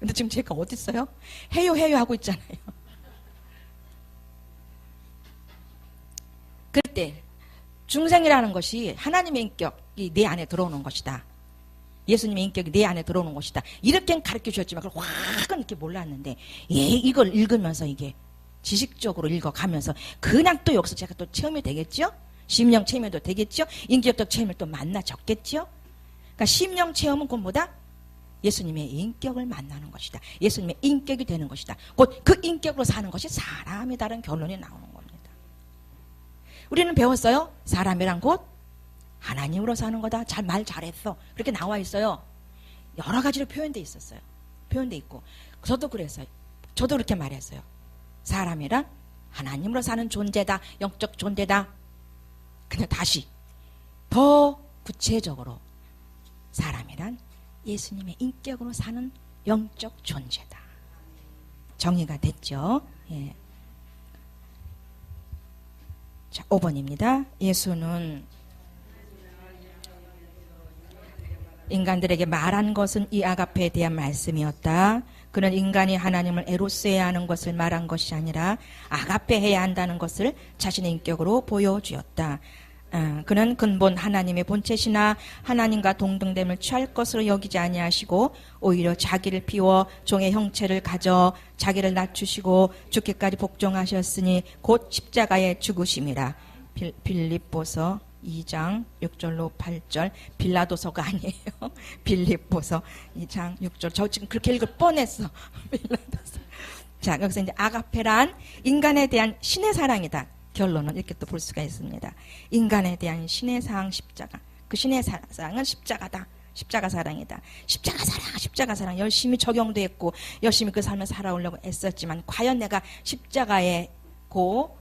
근데 지금 제가 어디 있어요? 해요 하고 있잖아요. 그때 중생이라는 것이 하나님의 인격이 내 안에 들어오는 것이다. 예수님의 인격이 내 안에 들어오는 것이다. 이렇게 가르쳐 주셨지만 그걸 확은 이렇게 몰랐는데 이걸 읽으면서 이게 지식적으로 읽어가면서 그냥 또 여기서 제가 또 체험이 되겠죠? 심령 체험도 되겠죠? 인격적 체험을 또 만나 적겠죠? 그러니까 심령 체험은 곧 뭐다? 예수님의 인격을 만나는 것이다. 예수님의 인격이 되는 것이다. 곧 그 인격으로 사는 것이 사람이다라는 결론이 나오는 겁니다. 우리는 배웠어요. 사람이란 곧 하나님으로 사는 거다. 말 잘했어. 그렇게 나와 있어요. 여러 가지로 표현돼 있었어요. 표현돼 있고 저도 그랬어요. 저도 그렇게 말했어요. 사람이란 하나님으로 사는 존재다. 영적 존재다. 그냥 다시 더 구체적으로 사람이란 예수님의 인격으로 사는 영적 존재다. 정의가 됐죠? 예. 자, 5번입니다. 예수는 인간들에게 말한 것은 이 아가페에 대한 말씀이었다. 그는 인간이 하나님을 에로스해야 하는 것을 말한 것이 아니라 아가페해야 한다는 것을 자신의 인격으로 보여주었다. 그는 근본 하나님의 본체시나 하나님과 동등됨을 취할 것으로 여기지 아니하시고 오히려 자기를 비워 종의 형체를 가져 자기를 낮추시고 죽기까지 복종하셨으니 곧 십자가에 죽으심이라. 빌립보서 2장 6절로 8절. 빌라도서가 아니에요. 빌립보서 2장 6절. 저 지금 그렇게 읽을 뻔했어. 빌라도서. 자, 여기서 이제 아가페란 인간에 대한 신의 사랑이다. 결론은 이렇게 또 볼 수가 있습니다. 인간에 대한 신의 사랑 십자가. 그 신의 사랑은 십자가다. 십자가 사랑이다. 십자가 사랑 열심히 적용됐고 열심히 그 삶을 살아오려고 애썼지만 과연 내가 십자가의 고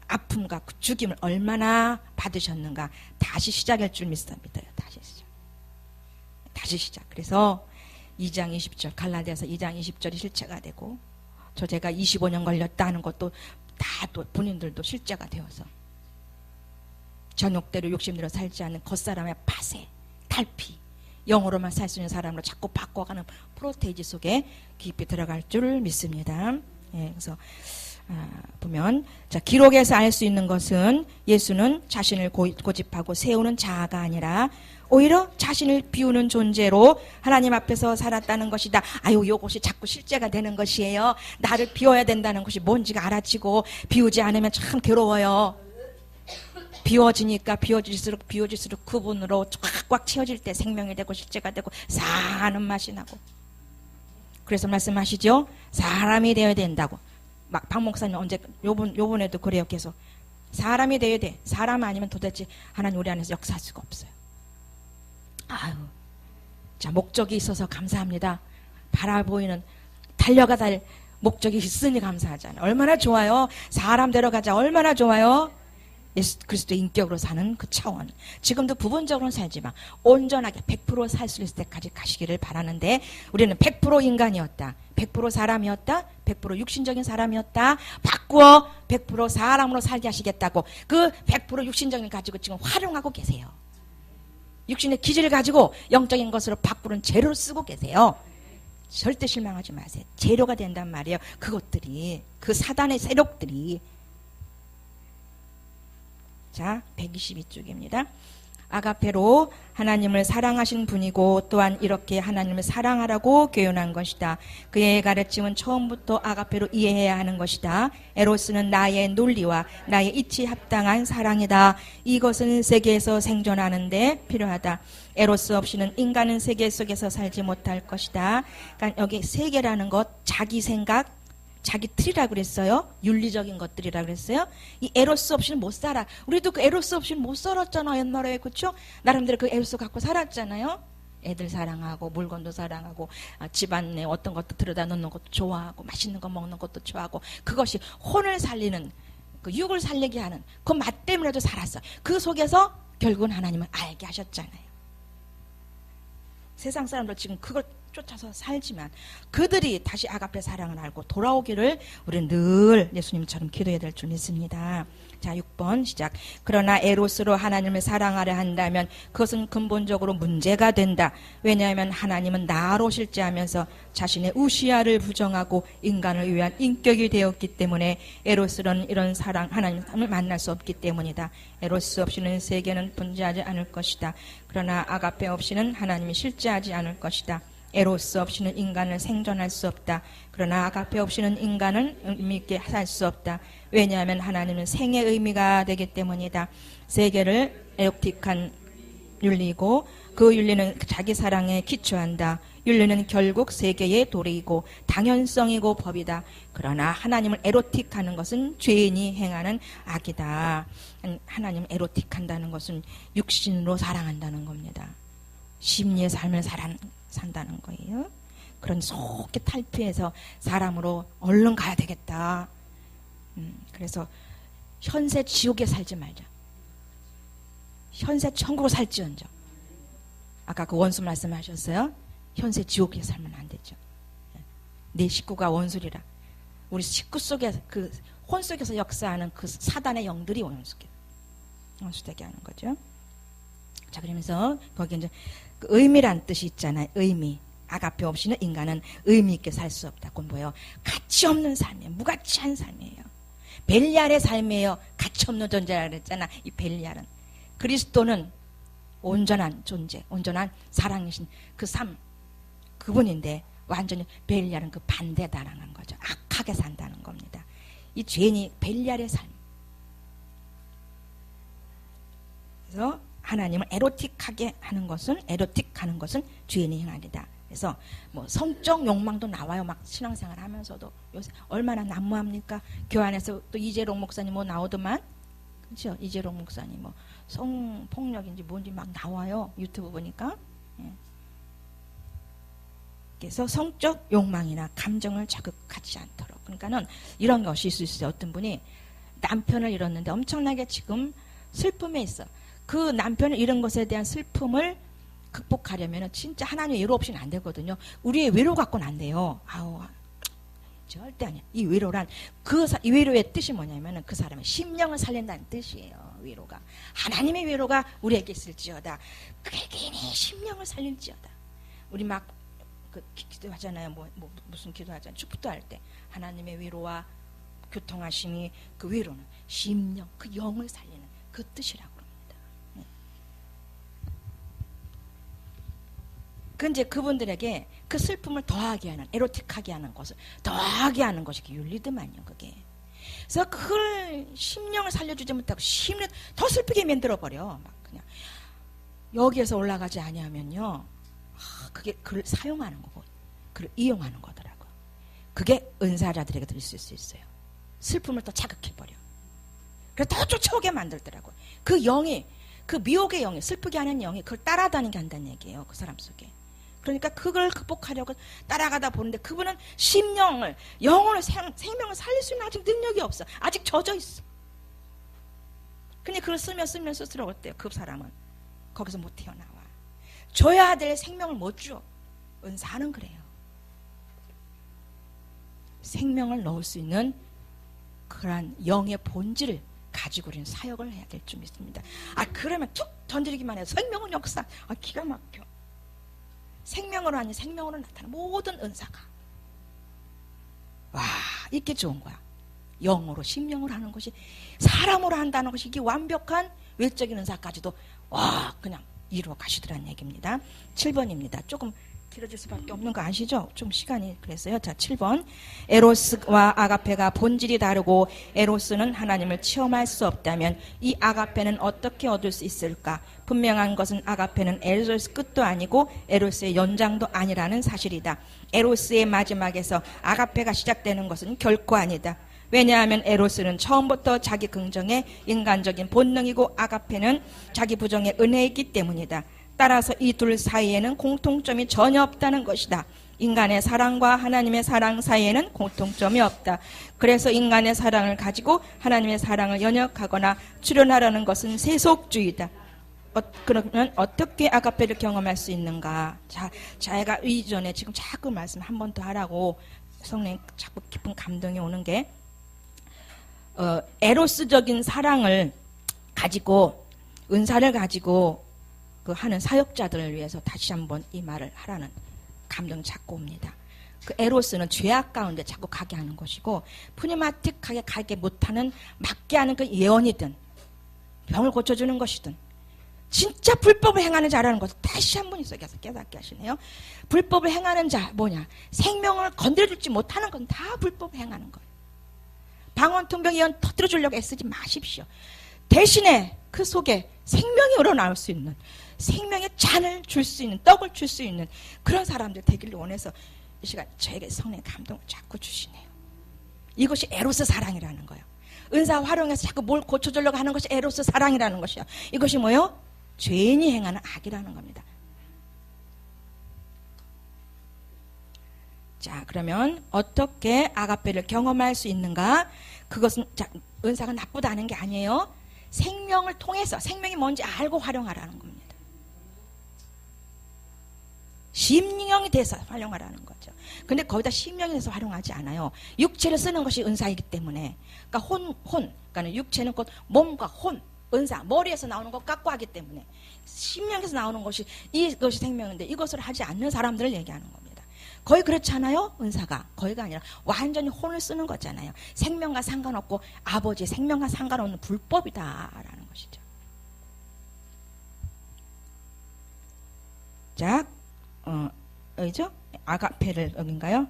아픔과 그 죽임을 얼마나 받으셨는가. 다시 시작일 줄 믿습니다. 다시 시작. 그래서 2장 20절 갈라디아서 2장 20절이 실체가 되고 저 제가 25년 걸렸다는 것도 다 또 본인들도 실제가 되어서 전욕대로 욕심대로 살지 않는 겉사람의 파쇄, 탈피, 영으로만 살 수 있는 사람으로 자꾸 바꿔가는 프로테이지 속에 깊이 들어갈 줄 믿습니다. 예, 그래서 보면 자 기록에서 알 수 있는 것은 예수는 자신을 고집하고 세우는 자아가 아니라 오히려 자신을 비우는 존재로 하나님 앞에서 살았다는 것이다. 아유, 이것이 자꾸 실제가 되는 것이에요. 나를 비워야 된다는 것이 뭔지가 알아지고 비우지 않으면 참 괴로워요. 비워지니까 비워질수록 그분으로 꽉꽉 채워질 때 생명이 되고 실제가 되고 사는 맛이 나고. 그래서 말씀하시죠. 사람이 되어야 된다고. 막 박 목사님 언제 요번에도 그래요. 계속 사람이 되어야 돼. 사람 아니면 도대체 하나님 우리 안에서 역사할 수가 없어요. 아유, 자 목적이 있어서 감사합니다. 바라보이는 달려가 달 목적이 있으니 감사하잖아요. 얼마나 좋아요. 사람 데려가자 얼마나 좋아요. 예수 그리스도의 인격으로 사는 그 차원. 지금도 부분적으로는 살지만 온전하게 100% 살 수 있을 때까지 가시기를 바라는데 우리는 100% 인간이었다. 100% 사람이었다. 100% 육신적인 사람이었다. 바꾸어 100% 사람으로 살게 하시겠다고 그 100% 육신적인 가지고 지금 활용하고 계세요. 육신의 기질을 가지고 영적인 것으로 바꾸는 재료를 쓰고 계세요. 절대 실망하지 마세요. 재료가 된단 말이에요. 그것들이 그 사단의 세력들이. 자 122쪽입니다. 아가페로 하나님을 사랑하신 분이고 또한 이렇게 하나님을 사랑하라고 교훈한 것이다. 그의 가르침은 처음부터 아가페로 이해해야 하는 것이다. 에로스는 나의 논리와 나의 이치에 합당한 사랑이다. 이것은 세계에서 생존하는데 필요하다. 에로스 없이는 인간은 세계 속에서 살지 못할 것이다. 그러니까 여기 세계라는 것 자기 생각 자기 틀이라고 그랬어요. 윤리적인 것들이라고 그랬어요. 이 에로스 없이는 못 살아. 우리도 그 에로스 없이는 못 살았잖아 옛날에. 그렇죠? 나름대로 그 에로스 갖고 살았잖아요. 애들 사랑하고 물건도 사랑하고 집안에 어떤 것도 들여다 놓는 것도 좋아하고 맛있는 거 먹는 것도 좋아하고 그것이 혼을 살리는 그 육을 살리게 하는 그 맛 때문에도 살았어. 그 속에서 결국은 하나님을 알게 하셨잖아요. 세상 사람들 지금 그걸 쫓아서 살지만 그들이 다시 아가페 사랑을 알고 돌아오기를 우리는 늘 예수님처럼 기도해야 될 줄 믿습니다. 자 6번 시작. 그러나 에로스로 하나님을 사랑하려 한다면 그것은 근본적으로 문제가 된다. 왜냐하면 하나님은 나로 실제하면서 자신의 우시아를 부정하고 인간을 위한 인격이 되었기 때문에 에로스로는 이런 사랑 하나님을 만날 수 없기 때문이다. 에로스 없이는 세계는 존재하지 않을 것이다. 그러나 아가페 없이는 하나님이 실제하지 않을 것이다. 에로스 없이는 인간을 생존할 수 없다. 그러나 아가페 없이는 인간은 의미 있게 살 수 없다. 왜냐하면 하나님은 생의 의미가 되기 때문이다. 세계를 에로틱한 윤리고 그 윤리는 자기 사랑에 기초한다. 윤리는 결국 세계의 도리이고 당연성이고 법이다. 그러나 하나님을 에로틱하는 것은 죄인이 행하는 악이다. 하나님 에로틱한다는 것은 육신으로 사랑한다는 겁니다. 심리의 삶을 산다는 거예요. 그런 속에 탈피해서 사람으로 얼른 가야 되겠다. 그래서 현세 지옥에 살지 말자. 현세 천국으로 살지언정. 아까 그 원수 말씀하셨어요. 현세 지옥에 살면 안 되죠. 내 식구가 원수리라. 우리 식구 속에 그 혼 속에서 역사하는 그 사단의 영들이 원수되게 하는 거죠. 자, 그러면서 거기 이제 그 의미란 뜻이 있잖아요. 의미. 아가페 없이는 인간은 의미 있게 살 수 없다고 뭐예요? 가치 없는 삶이에요. 무가치한 삶이에요. 벨리알의 삶이에요. 가치 없는 존재라 그랬잖아. 이 벨리알은. 그리스도는 온전한 존재, 온전한 사랑이신 그 삶, 그분인데 완전히 벨리알은 그 반대다라는 거죠. 악하게 산다는 겁니다. 이 죄인이 벨리알의 삶. 그래서 하나님을 에로틱하게 하는 것은 죄인의 행하리다. 그래서 뭐 성적 욕망도 나와요. 막 신앙생활 하면서도 요새 얼마나 난무합니까? 교환에서 또 이재롱 목사님 뭐 나오더만, 그렇죠? 이재롱 목사님 뭐 성폭력인지 뭔지 막 나와요. 유튜브 보니까. 예. 그래서 성적 욕망이나 감정을 자극하지 않도록. 그러니까는 이런 것이 있을 수 있어요. 어떤 분이 남편을 잃었는데 엄청나게 지금 슬픔에 있어. 그 남편을 잃은 것에 대한 슬픔을 극복하려면 진짜 하나님의 외로 없이는 안 되거든요. 우리의 외로 갖고는 안 돼요. 아우, 절대 아니야. 이 외로란 이 외로의 뜻이 뭐냐면은 그 사람의 심령을 살린다는 뜻이에요. 외로가 하나님의 외로가 우리에게 있을지어다. 그에게 심령을 살릴지어다. 우리 막 그 기도하잖아요. 무슨 기도하잖아요. 축복도 할 때 하나님의 외로와 교통하심이 그 외로는 심령, 그 영을 살리는 그 뜻이라고 합니다. 그 이제 그분들에게 그 슬픔을 더하게 하는, 에로틱하게 하는 것을 더하게 하는 것이 윤리더만요. 그게. 그래서 그걸 심령을 살려주지 못하고 심령 더 슬프게 만들어 버려. 막 그냥 여기에서 올라가지 아니하면요. 그게 그를 사용하는 거고, 그를 이용하는 거더라고. 그게 은사자들에게 들을 수 있어요. 슬픔을 더 자극해버려. 그래서 더 쫓아오게 만들더라고. 그 영이, 그 미혹의 영이, 슬프게 하는 영이 그걸 따라다니게 한다는 얘기예요. 그 사람 속에. 그러니까 그걸 극복하려고 따라가다 보는데 그분은 심령을, 영혼을, 생명을 살릴 수 있는 아직 능력이 없어. 아직 젖어 있어. 근데 그걸 쓰면 쓸수록 어때요? 그 사람은 거기서 못 튀어나와. 줘야 될 생명을 못 줘. 은사는 그래요. 생명을 넣을 수 있는 그러한 영의 본질을 가지고 우리는 사역을 해야 될 줄 믿습니다. 그러면 툭 던지기만 해도 생명은 역사. 기가 막혀. 생명으로 아닌 생명으로 나타나는 모든 은사가. 와, 이게 좋은 거야. 영으로, 심령으로 하는 것이, 사람으로 한다는 것이 이게 완벽한 외적인 은사까지도 와, 그냥 이루어 가시더란 얘기입니다. 7번입니다. 조금 길어질 수밖에 없는 거 아시죠? 좀 시간이 그랬어요. 자, 7번. 에로스와 아가페가 본질이 다르고 에로스는 하나님을 체험할 수 없다면 이 아가페는 어떻게 얻을 수 있을까? 분명한 것은 아가페는 에로스의 끝도 아니고 에로스의 연장도 아니라는 사실이다. 에로스의 마지막에서 아가페가 시작되는 것은 결코 아니다. 왜냐하면 에로스는 처음부터 자기 긍정의 인간적인 본능이고 아가페는 자기 부정의 은혜이기 때문이다. 따라서 이 둘 사이에는 공통점이 전혀 없다는 것이다. 인간의 사랑과 하나님의 사랑 사이에는 공통점이 없다. 그래서 인간의 사랑을 가지고 하나님의 사랑을 연역하거나 출현하려는 것은 세속주의다. 그러면 어떻게 아가페를 경험할 수 있는가? 제가 이전에 지금 자꾸 말씀 한 번 더 하라고 성령 자꾸 깊은 감동이 오는 게 에로스적인 사랑을 가지고 은사를 가지고 그 하는 사역자들을 위해서 다시 한번 이 말을 하라는 감동이 자꾸 옵니다. 그 에로스는 죄악 가운데 자꾸 가게 하는 것이고 푸니마틱하게 가게 못하는 맞게 하는 그 예언이든 병을 고쳐주는 것이든 진짜 불법을 행하는 자라는 것을 다시 한번 있어서 깨닫게 하시네요. 불법을 행하는 자 뭐냐? 생명을 건드려주지 못하는 건 다 불법을 행하는 거예요. 방언통병 예언 터뜨려주려고 애쓰지 마십시오. 대신에 그 속에 생명이 우러나올 수 있는, 생명의 잔을 줄 수 있는, 떡을 줄 수 있는 그런 사람들 되기를 원해서 이 시간 저에게 성령의 감동을 자꾸 주시네요. 이것이 에로스 사랑이라는 거예요. 은사 활용해서 자꾸 뭘 고쳐주려고 하는 것이 에로스 사랑이라는 것이요. 이것이 뭐요? 죄인이 행하는 악이라는 겁니다. 자, 그러면 어떻게 아가페를 경험할 수 있는가? 그것은 은사가 나쁘다는 게 아니에요. 생명을 통해서 생명이 뭔지 알고 활용하라는 겁니다. 심령이 돼서 활용하라는 거죠. 근데 거기다 심령이 돼서 활용하지 않아요. 육체를 쓰는 것이 은사이기 때문에. 그러니까 그러니까 육체는 곧 몸과 혼, 은사, 머리에서 나오는 것 갖고 하기 때문에 심령에서 나오는 것이 이것이 생명인데 이것을 하지 않는 사람들을 얘기하는 겁니다. 거의 그렇지 않아요? 은사가 거의가 아니라 완전히 혼을 쓰는 거잖아요. 생명과 상관없고 아버지의 생명과 상관없는 불법이다라는 것이죠. 자, 어디죠? 아가페를 여긴가요?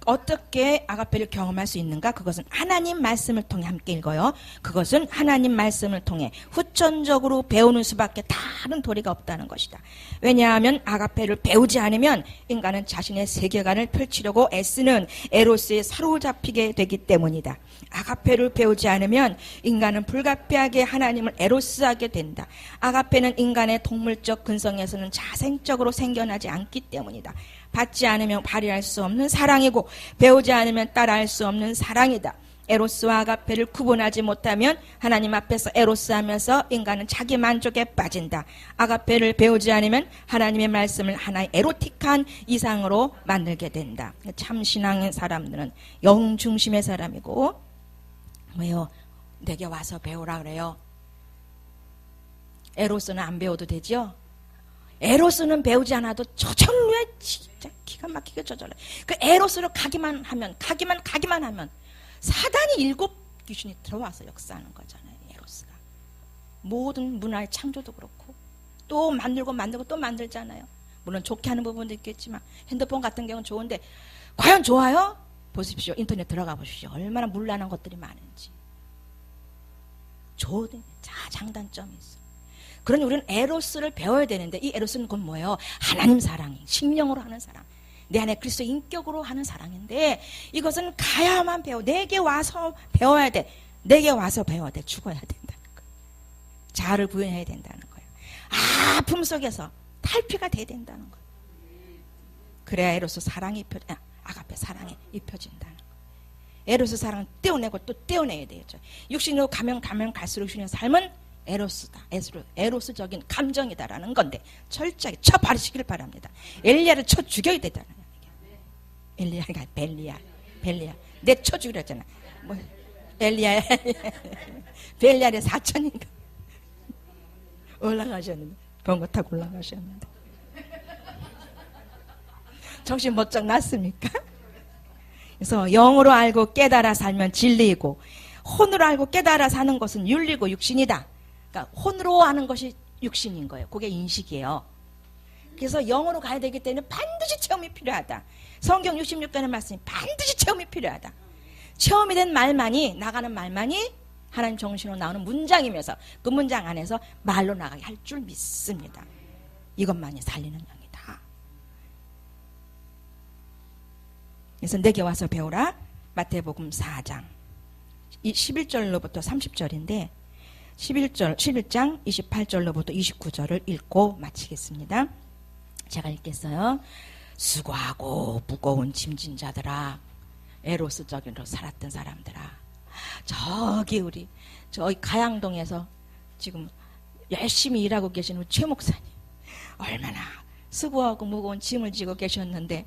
어떻게 아가페를 경험할 수 있는가? 그것은 하나님 말씀을 통해 함께 읽어요. 그것은 하나님 말씀을 통해 후천적으로 배우는 수밖에 다른 도리가 없다는 것이다. 왜냐하면 아가페를 배우지 않으면 인간은 자신의 세계관을 펼치려고 애쓰는 에로스에 사로잡히게 되기 때문이다. 아가페를 배우지 않으면 인간은 불가피하게 하나님을 에로스하게 된다. 아가페는 인간의 동물적 근성에서는 자생적으로 생겨나지 않기 때문이다. 받지 않으면 발휘할 수 없는 사랑이고 배우지 않으면 따라할 수 없는 사랑이다. 에로스와 아가페를 구분하지 못하면 하나님 앞에서 에로스하면서 인간은 자기 만족에 빠진다. 아가페를 배우지 않으면 하나님의 말씀을 하나의 에로틱한 이상으로 만들게 된다. 참 신앙의 사람들은 영 중심의 사람이고 왜요? 내게 와서 배우라 그래요. 에로스는 안 배워도 되죠? 에로스는 배우지 않아도 저절로 진짜 기가 막히게 저절로 그 에로스로 가기만 하면 사단이 7 귀신이 들어와서 역사하는 거잖아요. 에로스가 모든 문화의 창조도 그렇고 또 만들고 또 만들잖아요. 물론 좋게 하는 부분도 있겠지만 핸드폰 같은 경우는 좋은데 과연 좋아요? 보십시오. 인터넷 들어가 보십시오. 얼마나 문란한 것들이 많은지. 좋은 장단점이 있어요. 그러니 우리는 에로스를 배워야 되는데 이 에로스는 그건 뭐예요? 하나님 사랑이 심령으로 하는 사랑, 내 안에 그리스도 인격으로 하는 사랑인데 이것은 가야만 배워. 내게 와서 배워야 돼. 내게 와서 배워야 돼. 죽어야 된다는 거예요. 자아를 부인해야 된다는 거예요. 아픔 속에서 탈피가 돼야 된다는 거예요. 그래야 에로스 사랑이 아가페 사랑이 입혀진다는 거예요. 에로스 사랑을 떼어내고 또 떼어내야 되겠죠. 육신으로 가면 갈수록 육신의 삶은 에로스다. 에로스적인 감정이다라는 건데 철저하게 쳐버리시길 바랍니다. 엘리야를 쳐 죽여야 되잖아요. 엘리야가 벨리야. 내 쳐 죽이려 했잖아. 뭐 엘리야 벨리야의 사천인가 올라가셨는데 번거 타고 올라가셨는데 정신 번쩍 났습니까? 그래서 영으로 알고 깨달아 살면 진리이고 혼으로 알고 깨달아 사는 것은 윤리고 육신이다. 그러니까 혼으로 하는 것이 육신인 거예요. 그게 인식이에요. 그래서 영으로 가야 되기 때문에 반드시 체험이 필요하다. 성경 66권의 말씀이 반드시 체험이 필요하다. 체험이 된 말만이 나가는 말만이 하나님 정신으로 나오는 문장이면서 그 문장 안에서 말로 나가게 할 줄 믿습니다. 이것만이 살리는 영이다. 그래서 내게 와서 배우라. 마태복음 4장 11절로부터 30절인데 11장 28절로부터 29절을 읽고 마치겠습니다. 제가 읽겠어요. 수고하고 무거운 짐진 자들아, 에로스적으로 살았던 사람들아, 저기 가양동에서 지금 열심히 일하고 계신 우리 최 목사님 얼마나 수고하고 무거운 짐을 지고 계셨는데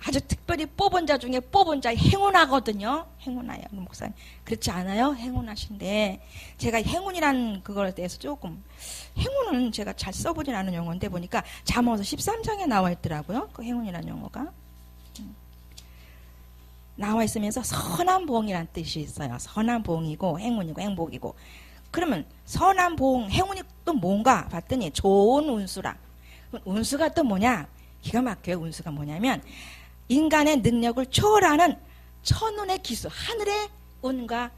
아주 특별히 뽑은 자 중에 뽑은 자 행운하거든요. 행운아요, 목사님. 그렇지 않아요? 행운하신데 제가 행운이라는 그거에 대해서 조금 행운은 제가 잘 써보진 않은 용어인데 보니까 잠언서 13장에 나와 있더라고요. 그 행운이라는 용어가 나와 있으면서 선한 보응이라는 뜻이 있어요. 선한 보응이고 행운이고 행복이고. 그러면 선한 보응, 행운이 또 뭔가 봤더니 좋은 운수라. 운수가 또 뭐냐? 기가 막혀요. 운수가 뭐냐면 인간의 능력을 초월하는 천운의 기수, 하늘의 운과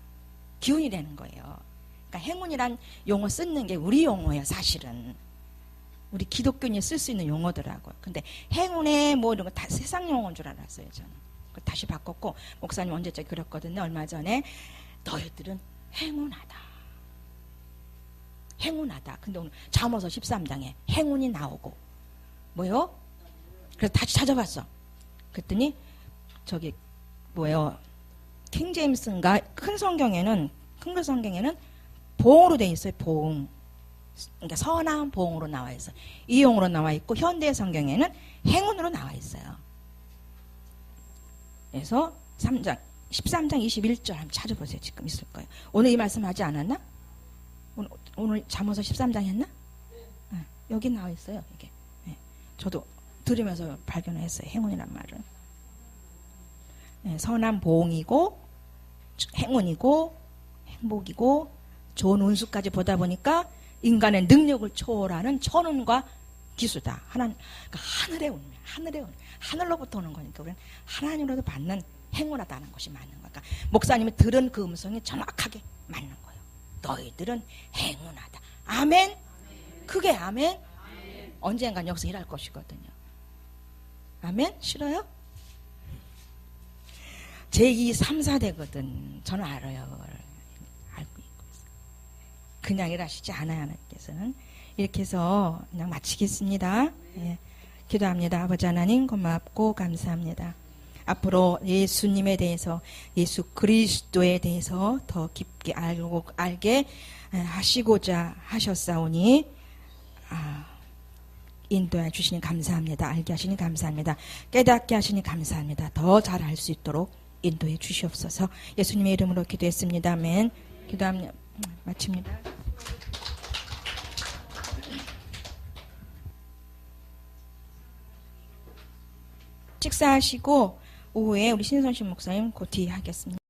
기운이 되는 거예요. 그러니까 행운이란 용어 쓰는 게 우리 용어예요. 사실은 우리 기독교인이 쓸 수 있는 용어더라고요. 근데 행운의 뭐 이런 거 다 세상 용어인 줄 알았어요. 저는 다시 바꿨고, 목사님 언제적 그랬거든요. 얼마 전에 너희들은 행운하다. 근데 오늘 잠언서 13장에 행운이 나오고 뭐요? 그래서 다시 찾아봤어. 그랬더니 저기 뭐예요? 킹제임스인가 큰 성경에는 보응으로 돼 있어요. 보응. 그러니까 선한 보응으로 나와 있어요. 이용으로 나와 있고 현대 성경에는 행운으로 나와 있어요. 그래서 13장 21절 한번 찾아보세요. 지금 있을 거예요. 오늘 이 말씀 하지 않았나? 오늘 잠언서 13장 했나? 네. 여기 나와 있어요. 이게. 네. 저도 들으면서 발견했어요. 행운이란 말을. 네. 선한 보응이고 행운이고 행복이고 좋은 운수까지 보다 보니까 인간의 능력을 초월하는 천운과 기수다. 그러니까 하늘의 운, 하늘로부터 오는 거니까 우리는 하나님으로도 받는 행운하다는 것이 맞는 거야. 그러니까 목사님이 들은 그 음성이 정확하게 맞는 거예요. 너희들은 행운하다. 아멘. 그게 아멘. 언젠간 여기서 일할 것이거든요. 아멘. 싫어요? 제2, 3, 4대거든. 저는 알아요. 그걸 알고 있고 있어요. 그냥 일하시지 않아요. 하나님께서는. 이렇게 해서 그냥 마치겠습니다. 예. 기도합니다. 아버지 하나님 고맙고 감사합니다. 앞으로 예수님에 대해서, 예수 그리스도에 대해서 더 깊게 알게 하시고자 하셨사오니 인도해 주시니 감사합니다. 알게 하시니 감사합니다. 깨닫게 하시니 감사합니다. 더 잘 알 수 있도록 인도해 주시옵소서. 예수님의 이름으로 기도했습니다. 아멘. 기도합니다. 마칩니다. 식사하시고 오후에 우리 신선신 목사님 고티 하겠습니다.